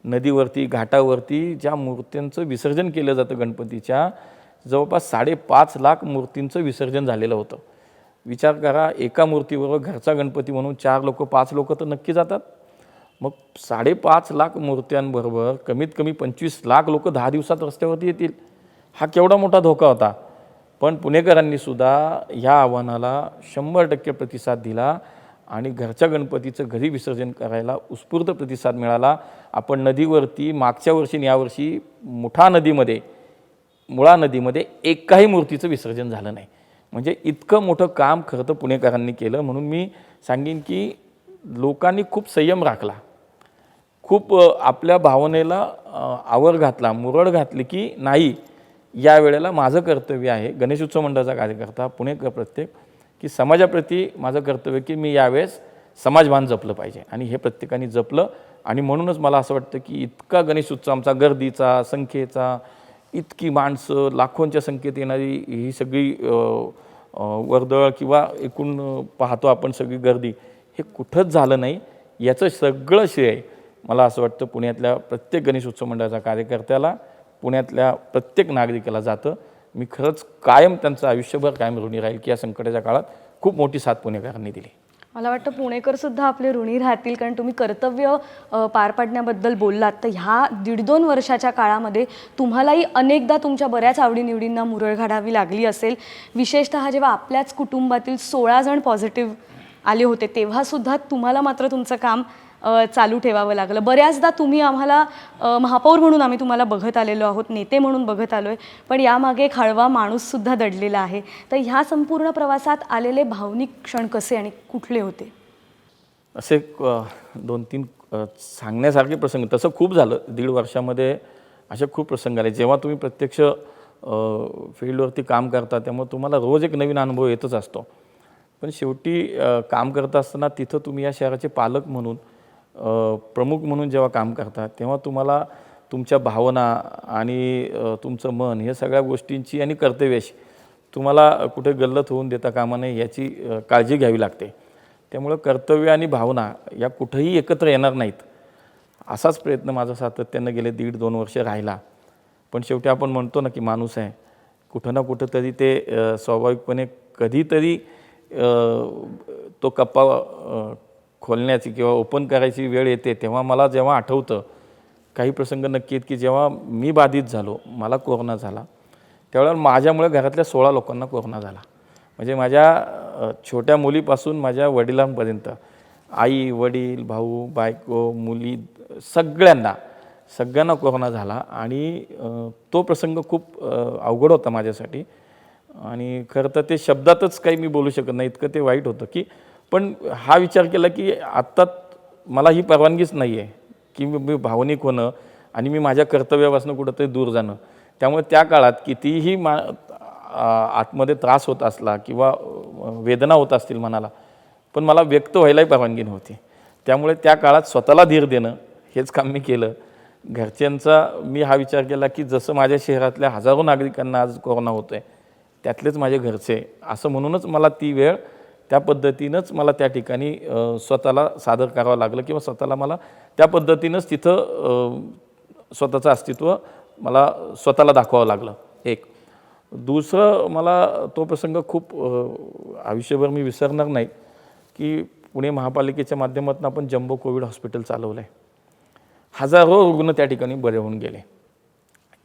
S2: नदीवरती घाटावरती ज्या मूर्त्यांचं विसर्जन केलं जातं गणपतीच्या, जवळपास 5.5 लाख मूर्तींचं विसर्जन झालेलं होतं. विचार करा, एका मूर्तीबरोबर घरचा गणपती म्हणून 4 लोक 5 लोक तर नक्की जातात. मग 5.5 लाख मूर्त्यांबरोबर कमीत कमी 25 लाख लोक 10 दिवसात रस्त्यावरती येतील. हा केवढा मोठा धोका होता. पण पुणेकरांनी सुद्धा ह्या आव्हानाला 100% प्रतिसाद दिला आणि घरच्या गणपतीचं घरी विसर्जन करायला उत्स्फूर्त प्रतिसाद मिळाला. आपण नदीवरती मागच्या वर्षी आणि यावर्षी मुळा नदीमध्ये एकाही मूर्तीचं विसर्जन झालं नाही. म्हणजे इतकं मोठं काम खरं तर पुणेकरांनी केलं. म्हणून मी सांगेन की लोकांनी खूप संयम राखला, खूप आपल्या भावनेला आवर घातला, मुरड घातली की नाही, या वेळेला माझं कर्तव्य आहे गणेश उत्सव मंडळाचा कार्यकर्ता पुणेकर प्रत्येक, की समाजाप्रती माझं कर्तव्य की मी यावेळेस समाजभान जपलं पाहिजे. आणि हे प्रत्येकाने जपलं. आणि म्हणूनच मला असं वाटतं की इतका गणेश उत्सव आमचा गर्दीचा, संख्येचा, इतकी माणसं, लाखोंच्या संख्येत येणारी ही सगळी वर्दळ किंवा एकूण पाहतो आपण सगळी गर्दी, हे कुठंच झालं नाही. याचं सगळं श्रेय मला असं वाटतं पुण्यातल्या प्रत्येक गणेश उत्सव मंडळाच्या कार्यकर्त्याला, पुण्यातल्या प्रत्येक नागरिकाला जातं. मी खरंच कायम त्यांचं आयुष्यभर कायम ऋणी राहील की या संकटाच्या काळात खूप मोठी साथ पुणेकरांनी दिली.
S1: मला वाटतं पुणेकर सुद्धा आपले ऋणी राहतील, कारण तुम्ही कर्तव्य पार पाडण्याबद्दल बोललात. तर ह्या 1.5-2 वर्षाच्या काळामध्ये तुम्हालाही अनेकदा तुमच्या बऱ्याच आवडीनिवडींना मुरळ घालावी लागली असेल. विशेषतः जेव्हा आपल्याच कुटुंबातील 16 जण पॉझिटिव्ह आले होते, तेव्हासुद्धा तुम्हाला मात्र तुमचं काम चालू ठेवावं लागलं. बऱ्याचदा तुम्ही आम्हाला महापौर म्हणून आम्ही तुम्हाला बघत आलेलो आहोत, नेते म्हणून बघत आलो आहे, पण यामागे एक हळवा माणूससुद्धा दडलेला आहे. तर ह्या संपूर्ण प्रवासात आलेले भावनिक क्षण कसे आणि कुठले होते?
S2: असे 2-3 सांगण्यासारखे प्रसंग तसं खूप झालं. 1.5 वर्षामध्ये असे खूप प्रसंग आले. जेव्हा तुम्ही प्रत्यक्ष फील्डवरती काम करता त्यामुळे तुम्हाला रोज एक नवीन अनुभव येतच असतो. पण शेवटी काम करत असताना तिथं तुम्ही या शहराचे पालक म्हणून, प्रमुख म्हणून जेव्हा काम करता, तेव्हा तुम्हाला तुमच्या भावना आणि तुमचं मन हे सगळ्या गोष्टींची आणि कर्तव्याशी तुम्हाला कुठे गल्लत होऊन देता कामा नये याची काळजी घ्यावी लागते. त्यामुळं कर्तव्य आणि भावना या कुठंही एकत्र येणार नाहीत, असाच प्रयत्न माझा सातत्यानं गेले 1.5-2 वर्ष राहिला. पण शेवटी आपण म्हणतो ना की माणूस आहे, कुठं ना कुठं तरी ते स्वाभाविकपणे कधीतरी तो कप्पा खोलण्याची किंवा ओपन करायची वेळ येते. तेव्हा मला जेव्हा आठवतं काही प्रसंग नक्की आहेत की जेव्हा मी बाधित झालो, मला कोरोना झाला, त्यावेळेला माझ्यामुळे घरातल्या 16 लोकांना कोरोना झाला. म्हणजे माझ्या छोट्या मुलीपासून माझ्या वडिलांपर्यंत, आई, वडील, भाऊ, बायको, मुली, सगळ्यांना कोरोना झाला. आणि तो प्रसंग खूप अवघड होता माझ्यासाठी. आणि खरं तर ते शब्दातच काही मी बोलू शकत नाही, इतकं ते वाईट होतं की. पण हा विचार केला की आत्ता मला ही परवानगीच नाही आहे की मी भावनिक होणं आणि मी माझ्या कर्तव्यापासून कुठंतरी दूर जाणं. त्यामुळे त्या काळात कितीही आतमध्ये त्रास होत असला किंवा वेदना होत असतील मनाला, पण मला व्यक्त व्हायलाही परवानगी नव्हती. त्यामुळे त्या काळात स्वतःला धीर देणं हेच काम मी केलं. घरच्यांचा मी हा विचार केला की जसं माझ्या शहरातल्या हजारो नागरिकांना आज कोरोना होतो आहे, त्यातलेच माझे घरचे, असं म्हणूनच मला ती वेळ त्या पद्धतीनंच मला त्या ठिकाणी स्वतःला सादर करावं लागलं किंवा स्वतःला मला त्या पद्धतीनंच तिथं स्वतःचं अस्तित्व मला स्वतःला दाखवावं लागलं. एक दुसरं मला तो प्रसंग खूप आयुष्यभर मी विसरणार नाही की पुणे महापालिकेच्या माध्यमातून आपण जम्बो कोविड हॉस्पिटल चालवलं आहे. हजारो रुग्ण त्या ठिकाणी बरे होऊन गेले.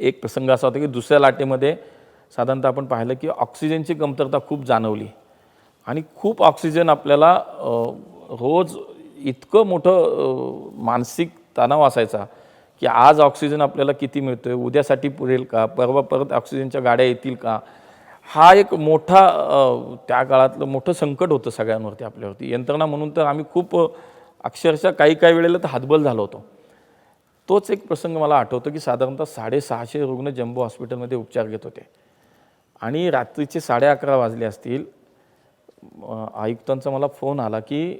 S2: एक प्रसंग असा होता की दुसऱ्या लाटेमध्ये साधारणतः आपण पाहिलं की ऑक्सिजनची कमतरता खूप जाणवली आणि खूप ऑक्सिजन आपल्याला रोज इतकं मोठं मानसिक तणाव असायचा की आज ऑक्सिजन आपल्याला किती मिळतो आहे, उद्यासाठी पुरेल का, परवा परत ऑक्सिजनच्या गाड्या येतील का. हा एक मोठा त्या काळातलं मोठं संकट होतं सगळ्यांवरती, आपल्यावरती. यंत्रणा म्हणून तर आम्ही खूप अक्षरशः काही काही वेळेला तर हातबल झालो होतो. तोच एक प्रसंग मला आठवतो की साधारणतः 650 रुग्ण जम्बो हॉस्पिटलमध्ये उपचार घेत होते आणि रात्रीचे 11:30 वाजले असतील. आयुक्तांचा मला फोन आला की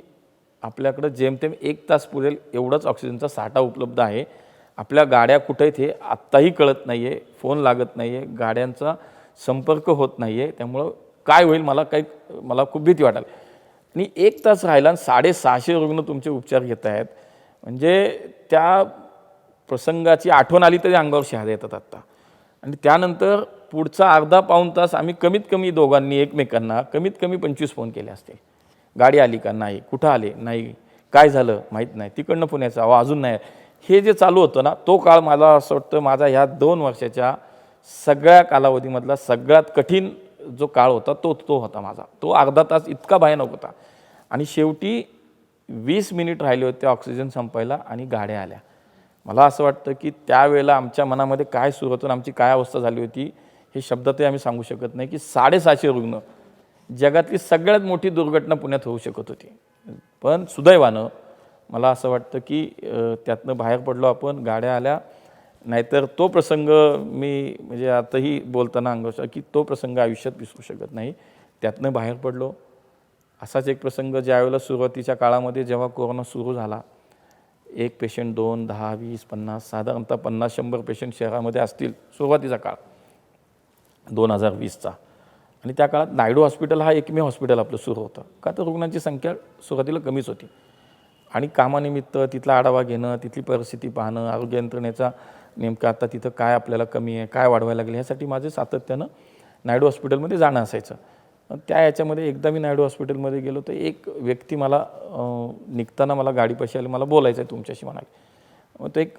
S2: आपल्याकडं जेमतेम 1 तास पुरेल एवढाच ऑक्सिजनचा साठा उपलब्ध आहे. आपल्या गाड्या कुठे आहेत हे आत्ताही कळत नाही आहे, फोन लागत नाही आहे, गाड्यांचा संपर्क होत नाही आहे. त्यामुळं काय होईल मला खूप भीती वाटायला. आणि 1 तास राहिला आणि 650 रुग्ण तुमचे उपचार घेत आहेत. म्हणजे त्या प्रसंगाची आठवण आली तरी अंगावर शहारे येतात आत्ता. आणि त्यानंतर पुढचा अर्धा पाऊण तास आम्ही कमीत कमी दोघांनी एकमेकांना कमीत कमी 25 फोन केले असतील. गाडी आली का नाही, कुठं आले नाही, काय झालं माहीत नाही, तिकडनं पुण्याचं अजून नाही. हे जे चालू होतं ना, तो काळ मला असं वाटतं माझा ह्या 2 वर्षाच्या सगळ्या कालावधीमधला सगळ्यात कठीण जो काळ होता तो होता माझा. तो अर्धा तास इतका भयानक होता. आणि शेवटी 20 मिनिट राहिले होते ऑक्सिजन संपायला आणि गाड्या आल्या. मला असं वाटतं की त्यावेळेला आमच्या मनामध्ये काय सुरू होतं, आमची काय अवस्था झाली होती हे शब्दातही आम्ही सांगू शकत नाही. की 650 रुग्ण, जगातली सगळ्यात मोठी दुर्घटना पुण्यात होऊ शकत होती. पण सुदैवानं मला असं वाटतं की त्यातनं बाहेर पडलो आपण, गाड्या आल्या. नाहीतर तो प्रसंग मी म्हणजे आताही बोलताना अंगावर की तो प्रसंग आयुष्यात विसरू शकत नाही. त्यातनं बाहेर पडलो. असाच एक प्रसंग ज्यावेळेला सुरुवातीच्या काळामध्ये जेव्हा कोरोना सुरू झाला, एक पेशंट 2, 10, 20, 50 साधारणतः 50-100 पेशंट शहरामध्ये असतील सुरुवातीचा काळ 2020चा. आणि त्या काळात नायडू हॉस्पिटल हा एकमेव हॉस्पिटल आपलं सुरू होतं. का तर रुग्णांची संख्या सुरुवातीला कमीच होती. आणि कामानिमित्त तिथला आढावा घेणं, तिथली परिस्थिती पाहणं, आरोग्य यंत्रणेचा नेमकं आता तिथं काय आपल्याला कमी आहे, काय वाढवायला लागले, ह्यासाठी माझे सातत्यानं नायडू हॉस्पिटलमध्ये जाणं असायचं. त्या याच्यामध्ये एकदा मी नायडू हॉस्पिटलमध्ये गेलो तर एक व्यक्ती मला निघताना मला गाडीपाशी आली, मला बोलायचं आहे तुमच्याशी म्हणाले. मग तो एक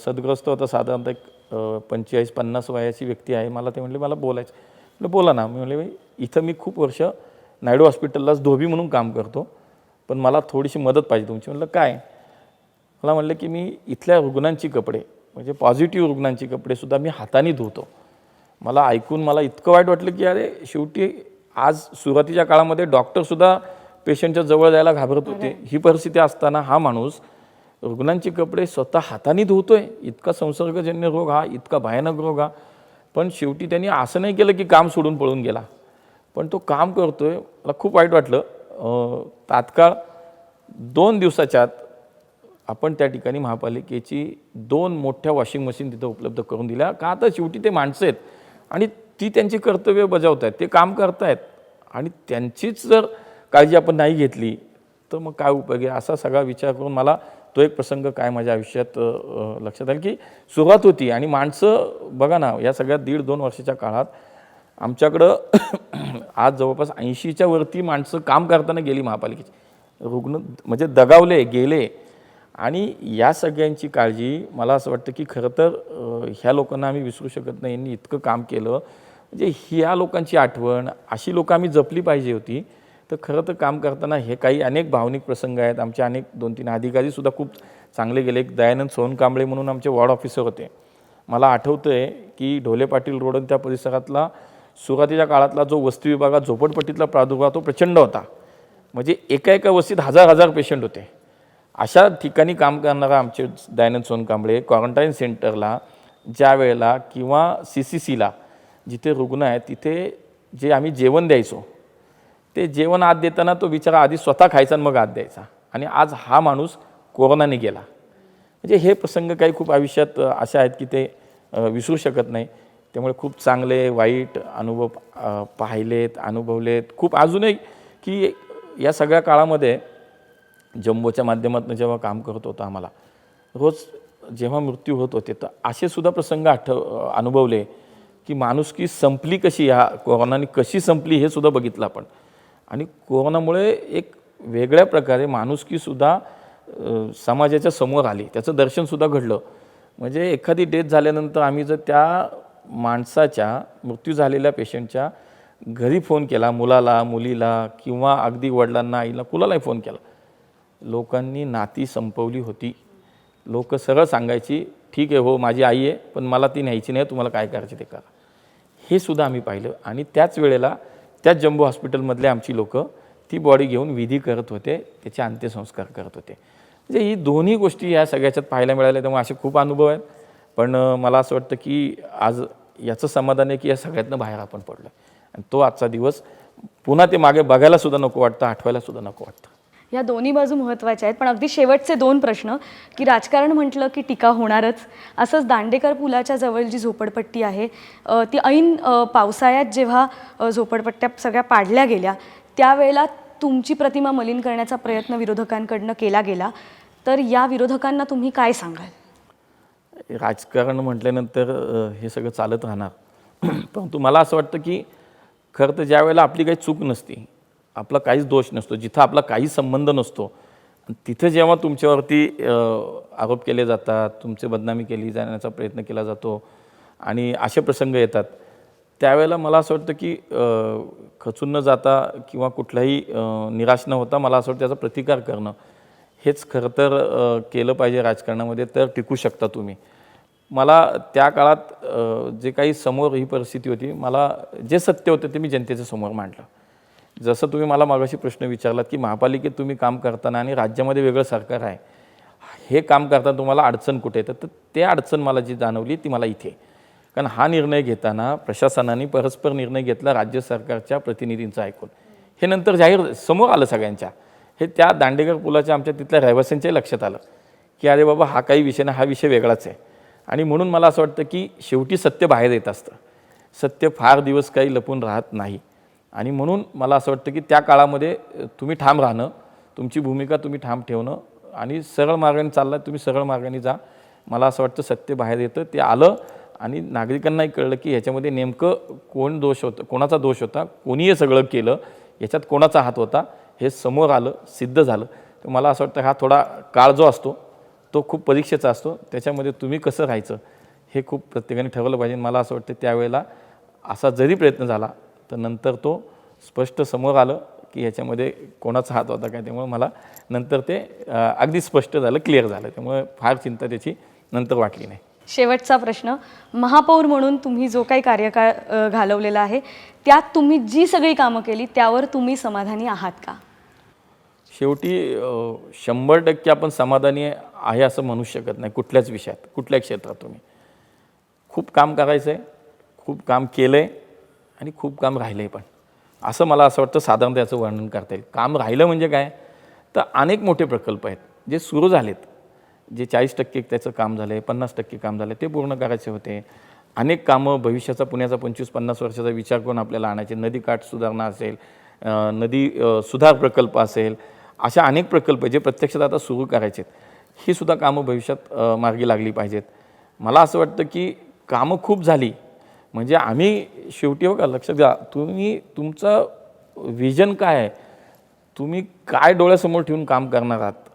S2: सदग्रस्त होता, साधारणतः एक 45-50 वयाची व्यक्ती आहे. मला ते म्हणले मला बोलायचं. म्हटलं बोला ना. मी म्हणले बाई इथं मी खूप वर्ष नायडू हॉस्पिटललाच धोबी म्हणून काम करतो, पण मला थोडीशी मदत पाहिजे तुमची. म्हटलं काय. मला म्हणलं की मी इथल्या रुग्णांची कपडे म्हणजे पॉझिटिव्ह रुग्णांची कपडेसुद्धा मी हाताने धुतो. मला ऐकून मला इतकं वाईट वाटलं की अरे शेवटी आज सुरुवातीच्या काळामध्ये डॉक्टरसुद्धा पेशंटच्या जवळ जायला घाबरत होते. ही परिस्थिती असताना हा माणूस रुग्णांची कपडे स्वतः हाताने धुतोय. इतका संसर्गजन्य रोग हा, इतका भयानक रोग हा. पण शेवटी त्यांनी असं नाही केलं की काम सोडून पळून गेला, पण तो काम करतोय. मला खूप वाईट वाटलं. तात्काळ 2 दिवसाच्या आत आपण त्या ठिकाणी महापालिकेची 2 मोठ्या वॉशिंग मशीन तिथं उपलब्ध करून दिल्या. का तर शेवटी ते माणसं आहेत आणि ती त्यांची कर्तव्य बजावत आहेत, ते काम करतायत. आणि त्यांचीच जर काळजी आपण नाही घेतली तर मग काय उपयोग आहे. असा सगळा विचार करून मला तो एक प्रसंग काय माझ्या आयुष्यात लक्षात आलं की सुरुवात होती. आणि माणसं बघा ना, या सगळ्या 1.5-2 वर्षाच्या काळात आमच्याकडं आज जवळपास 80च्या वरती माणसं काम करताना गेली महापालिकेची. रुग्ण म्हणजे दगावले गेले. आणि या सगळ्यांची काळजी मला असं वाटतं की खरं तर ह्या लोकांना आम्ही विसरू शकत नाही. यांनी इतकं काम केलं, म्हणजे ह्या लोकांची आठवण अशी लोकं आम्ही जपली पाहिजे होती. तर खरं तर काम करताना हे काही अनेक भावनिक प्रसंग आहेत. आमचे अनेक 2-3 अधिकारीसुद्धा खूप चांगले गेले. एक दयानंद सोनकांबळे म्हणून आमचे वॉर्ड ऑफिसर होते. मला आठवतं आहे की ढोले पाटील रोड आणि त्या परिसरातला सुरुवातीच्या काळातला जो वस्ती विभागात झोपडपट्टीतला प्रादुर्भाव तो प्रचंड होता. म्हणजे एका वस्तीत 1000 पेशंट होते. अशा ठिकाणी काम करणारा आमचे दयानंद सोनकांबळे क्वारंटाईन सेंटरला ज्या वेळेला किंवा CCCला जिथे रुग्ण आहेत तिथे जे आम्ही जेवण द्यायचो, ते जेवण आत देताना तो बिचारा आधी स्वतः खायचा आणि मग आत द्यायचा. आणि आज हा माणूस कोरोनाने गेला. म्हणजे हे प्रसंग काही खूप आयुष्यात असे आहेत की ते विसरू शकत नाही. त्यामुळे खूप चांगले वाईट अनुभव पाहिलेत, अनुभवलेत खूप अजूनही. की या सगळ्या काळामध्ये जम्बोच्या माध्यमातून जेव्हा काम करत होतं आम्हाला रोज जेव्हा मृत्यू होत होते तर असे सुद्धा प्रसंग अनुभवले की माणुसकी संपली कशी, ह्या कोरोनाने कशी संपली हे सुद्धा बघितलं आपण. आणि कोरोनामुळे एक वेगळ्या प्रकारे माणुसकीसुद्धा समाजाच्या समोर आली, त्याचं दर्शनसुद्धा घडलं. म्हणजे एखादी डेथ झाल्यानंतर आम्ही जर त्या माणसाच्या मृत्यू झालेल्या पेशंटच्या घरी फोन केला, मुलाला मुलीला किंवा अगदी वडिलांना आईला कुणालाही फोन केला, लोकांनी नाती संपवली होती. लोक सरळ सांगायची ठीक आहे हो माझी आई आहे पण मला ती न्यायची नाही, तुम्हाला काय करायचं ते करा. हे सुद्धा आम्ही पाहिलं. आणि त्याच वेळेला त्याच जम्बो हॉस्पिटलमधले आमची लोकं ती बॉडी घेऊन विधी करत होते, त्याचे अंत्यसंस्कार करत होते. म्हणजे ही दोन्ही गोष्टी या सगळ्याच्यात पाहायला मिळाल्या, त्यामुळे असे खूप अनुभव आहेत. पण मला असं वाटतं की आज याचं समाधान आहे की या सगळ्यातनं बाहेर आपण पडलो आणि तो आजचा दिवस पुन्हा ते मागे बघायला सुद्धा नको वाटतं, आठवायला सुद्धा नको वाटतं.
S1: या दोन्ही बाजू महत्त्वाच्या आहेत. पण अगदी शेवटचे 2 प्रश्न की राजकारण म्हटलं की टीका होणारच. असंच दांडेकर पुलाच्या जवळ जी झोपडपट्टी आहे ती ऐन पावसाळ्यात जेव्हा झोपडपट्ट्या सगळ्या पाडल्या गेल्या त्यावेळेला तुमची प्रतिमा मलिन करण्याचा प्रयत्न विरोधकांकडनं केला गेला. तर या विरोधकांना तुम्ही काय सांगाल?
S2: राजकारण म्हटल्यानंतर हे सगळं चालत राहणार. परंतु मला असं वाटतं की खरं तर ज्या वेळेला आपली काही चूक नसते, आपला काहीच दोष नसतो, जिथं आपला काहीच संबंध नसतो, तिथं जेव्हा तुमच्यावरती आरोप केले जातात, तुमची बदनामी केली जाण्याचा प्रयत्न केला जातो आणि असे प्रसंग येतात, त्यावेळेला मला असं वाटतं की खचून न जाता किंवा कुठलाही निराश न होता मला असं वाटतं त्याचा प्रतिकार करणं हेच खरं तर केलं पाहिजे राजकारणामध्ये, तर टिकू शकता तुम्ही. मला त्या काळात जे काही समोर ही परिस्थिती होती, मला जे सत्य होतं ते मी जनतेच्या समोर मांडलं. जसं तुम्ही मला मागाशी प्रश्न विचारलात की महापालिकेत तुम्ही काम करताना आणि राज्यामध्ये वेगळं सरकार आहे, हे काम करताना तुम्हाला अडचण कुठे येतं, तर ते अडचण मला जी जाणवली ती मला इथे. कारण हा निर्णय घेताना प्रशासनाने परस्पर निर्णय घेतला राज्य सरकारच्या प्रतिनिधींचा ऐकून. हे नंतर जाहीर समोर आलं सगळ्यांच्या. हे त्या दांडेकर पुलाच्या आमच्या तिथल्या रहिवाशांच्याही लक्षात आलं की अरे बाबा हा काही विषय नाही, हा विषय वेगळाच आहे. आणि म्हणून मला असं वाटतं की शेवटी सत्य बाहेर येत असतं. सत्य फार दिवस काही लपून राहत नाही. आणि म्हणून मला असं वाटतं की त्या काळामध्ये तुम्ही ठाम राहणं, तुमची भूमिका तुम्ही ठाम ठेवणं आणि सरळ मार्गाने चालला तुम्ही सरळ मार्गाने जा. मला असं वाटतं सत्य बाहेर येतं, ते आलं आणि नागरिकांनाही कळलं की ह्याच्यामध्ये नेमकं कोण दोष होतं, कोणाचा दोष होता, कोणी हे सगळं केलं, याच्यात कोणाचा हात होता, हे समोर आलं, सिद्ध झालं. तर मला असं वाटतं हा थोडा काळ जो असतो तो खूप परीक्षेचा असतो, त्याच्यामध्ये तुम्ही कसं राहायचं हे खूप प्रत्येकाने ठरवलं पाहिजे. मला असं वाटतं त्यावेळेला असा जरी प्रयत्न झाला तर नंतर तो स्पष्ट समोर आलं की ह्याच्यामध्ये कोणाचा हात होता काय. त्यामुळे मला नंतर ते अगदी स्पष्ट झालं, क्लिअर झालं. त्यामुळे फार चिंता त्याची नंतर वाटली नाही.
S1: शेवटचा प्रश्न, महापौर म्हणून तुम्ही जो काही कार्यकाळ घालवलेला आहे त्यात तुम्ही जी सगळी कामं केली त्यावर तुम्ही समाधानी आहात का?
S2: शेवटी 100% आपण समाधानी आहे असं म्हणू शकत नाही कुठल्याच विषयात, कुठल्याच क्षेत्रात. तुम्ही खूप काम करायचं आहे, खूप काम केलं आहे आणि खूप काम राहिलं आहे पण, असं मला असं वाटतं साधारणतः याचं वर्णन करता येईल. काम राहिलं म्हणजे काय, तर अनेक मोठे प्रकल्प आहेत जे सुरू झालेत, जे 40% त्याचं काम झालं आहे, 50% काम झालं आहे, ते पूर्ण करायचे होते. अनेक कामं भविष्याचा पुण्याचा 25-50 वर्षाचा विचार करून आपल्याला आणायचे. नदीकाठ सुधारणा असेल, नदी सुधार प्रकल्प असेल, अशा अनेक प्रकल्प जे प्रत्यक्षात आता सुरू करायचे आहेत. ही सुद्धा कामं भविष्यात मार्गी लागली पाहिजेत. मला असं वाटतं की कामं खूप झाली म्हणजे आम्ही शेवटी बघा लक्षात घ्या, तुम्ही तुमचं विजन काय आहे, तुम्ही काय डोळ्यासमोर ठेवून काम करणार आहात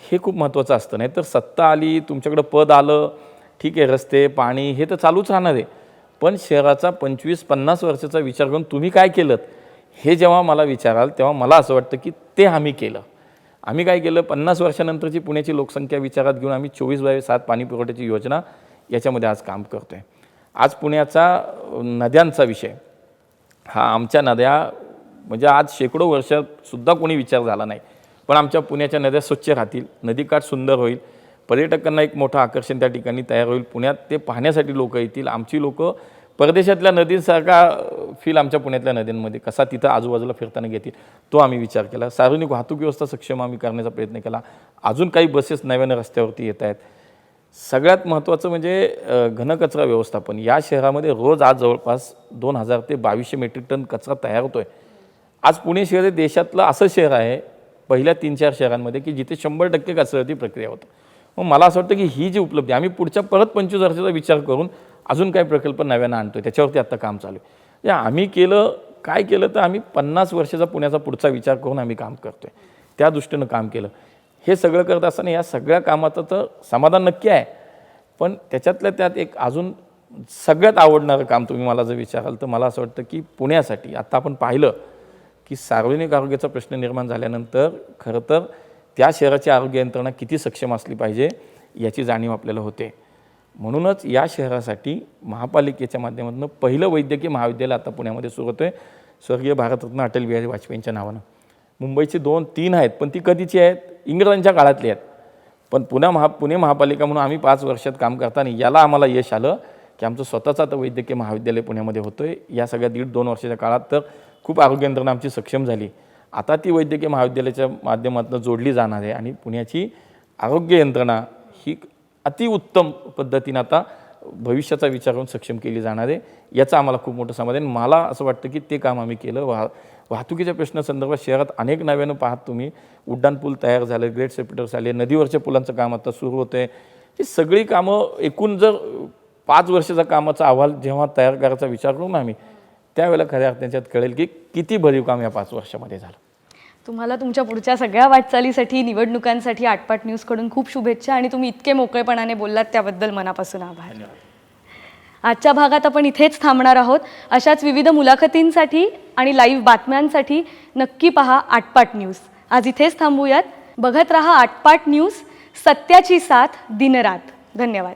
S2: हे खूप महत्त्वाचं असतं. नाही तर सत्ता आली, तुमच्याकडं पद आलं, ठीक आहे, रस्ते पाणी हे तर चालूच राहणार आहे, पण शहराचा 25-50 वर्षाचा विचार करून तुम्ही काय केलं हे जेव्हा मला विचाराल तेव्हा मला असं वाटतं की ते आम्ही केलं. आम्ही काय केलं, 50 वर्षानंतरची पुण्याची लोकसंख्या विचारात घेऊन आम्ही 24/7 पाणी पुरवठ्याची योजना याच्यामध्ये आज काम करतो आहे. आज पुण्याचा नद्यांचा विषय हा, आमच्या नद्या म्हणजे आज शेकडो वर्षातसुद्धा कोणी विचार झाला नाही, पण आमच्या पुण्याच्या नद्या स्वच्छ राहतील, नदीकाठ सुंदर होईल, पर्यटकांना एक मोठं आकर्षण त्या ठिकाणी तयार होईल, पुण्यात ते पाहण्यासाठी लोक येतील. आमची लोक परदेशातल्या नदींसारखा फील आमच्या पुण्यातल्या नद्यांमध्ये कसा तिथं आजूबाजूला फिरताना घेतील तो आम्ही विचार केला. सार्वजनिक वाहतूक व्यवस्था सक्षम आम्ही करण्याचा प्रयत्न केला. अजून काही बसेस नव्यानं रस्त्यावरती येत आहेत. सगळ्यात महत्त्वाचं म्हणजे घनकचरा व्यवस्थापन. या शहरामध्ये रोज आज जवळपास 2000 ते 2200 मेट्रिक टन कचरा तयार होतो आहे. आज पुणे शहर हे देशातलं असं शहर आहे पहिल्या 3-4 शहरांमध्ये की जिथे 100% कचऱ्यावरती प्रक्रिया होतं. मग मला असं वाटतं की ही जी उपलब्धी आम्ही पुढच्या परत 25 वर्षाचा विचार करून अजून काही प्रकल्प नव्यानं आणतो आहे, त्याच्यावरती आत्ता काम चालू आहे. आम्ही केलं काय केलं तर आम्ही 50 वर्षाचा पुण्याचा पुढचा विचार करून आम्ही काम करतो आहे, त्या दृष्टीनं काम केलं. हे सगळं करत असताना या सगळ्या कामाचं तर समाधान नक्की आहे, पण त्याच्यातल्या त्यात एक अजून सगळ्यात आवडणारं काम तुम्ही मला जर विचाराल तर मला असं वाटतं की पुण्यासाठी आत्ता आपण पाहिलं की सार्वजनिक आरोग्याचा प्रश्न निर्माण झाल्यानंतर खरं तर त्या शहराची आरोग्य यंत्रणा किती सक्षम असली पाहिजे याची जाणीव आपल्याला होते. म्हणूनच या शहरासाठी महापालिकेच्या माध्यमातून पहिलं वैद्यकीय महाविद्यालय आता पुण्यामध्ये सुरू होतं आहे, स्वर्गीय भारतरत्न अटल बिहारी वाजपेयींच्या नावानं. मुंबईची 2-3 आहेत, पण ती कधीची आहेत, इंग्रजांच्या काळातली आहेत. पण पुणे महापालिका म्हणून आम्ही 5 वर्षात काम करताना याला आम्हाला यश आलं की आमचं स्वतःचं आता वैद्यकीय महाविद्यालय पुण्यामध्ये होतोय. या सगळ्या 1.5-2 वर्षाच्या काळात तर खूप आरोग्य यंत्रणा आमची सक्षम झाली. आता ती वैद्यकीय महाविद्यालयाच्या माध्यमातून जोडली जाणार आहे आणि पुण्याची आरोग्य यंत्रणा ही अतिउत्तम पद्धतीनं आता भविष्याचा विचार करून सक्षम केली जाणार आहे. याचं आम्हाला खूप मोठं समाधान. मला असं वाटतं की ते काम आम्ही केलं. वाहतुकीच्या प्रश्नासंदर्भात शहरात अनेक नव्यानं पाहत तुम्ही उड्डाण पूल तयार झाले, ग्रेट सेप्टर्स आले, नदीवरच्या पुलांचं काम आता सुरू होतं आहे. ही सगळी कामं एकूण जर 5 वर्षाचा कामाचा अहवाल जेव्हा तयार करायचा विचार करू ना आम्ही, त्यावेळेला खऱ्या अर्थाने त्याच्यात कळेल की किती भरीव काम या 5 वर्षामध्ये झालं.
S1: तुम्हाला तुमच्या पुढच्या सगळ्या वाटचालीसाठी, निवडणुकांसाठी आटपाट न्यूजकडून खूप शुभेच्छा आणि तुम्ही इतके मोकळेपणाने बोललात त्याबद्दल मनापासून आभार. आजच्या भागात आपण इथेच थांबणार आहोत. अशाच विविध मुलाखतींसाठी आणि लाईव्ह बातम्यांसाठी नक्की पहा आटपाट न्यूज. आज इथेच थांबूयात. बघत रहा आटपाट न्यूज, सत्याची साथ दिनरात. धन्यवाद.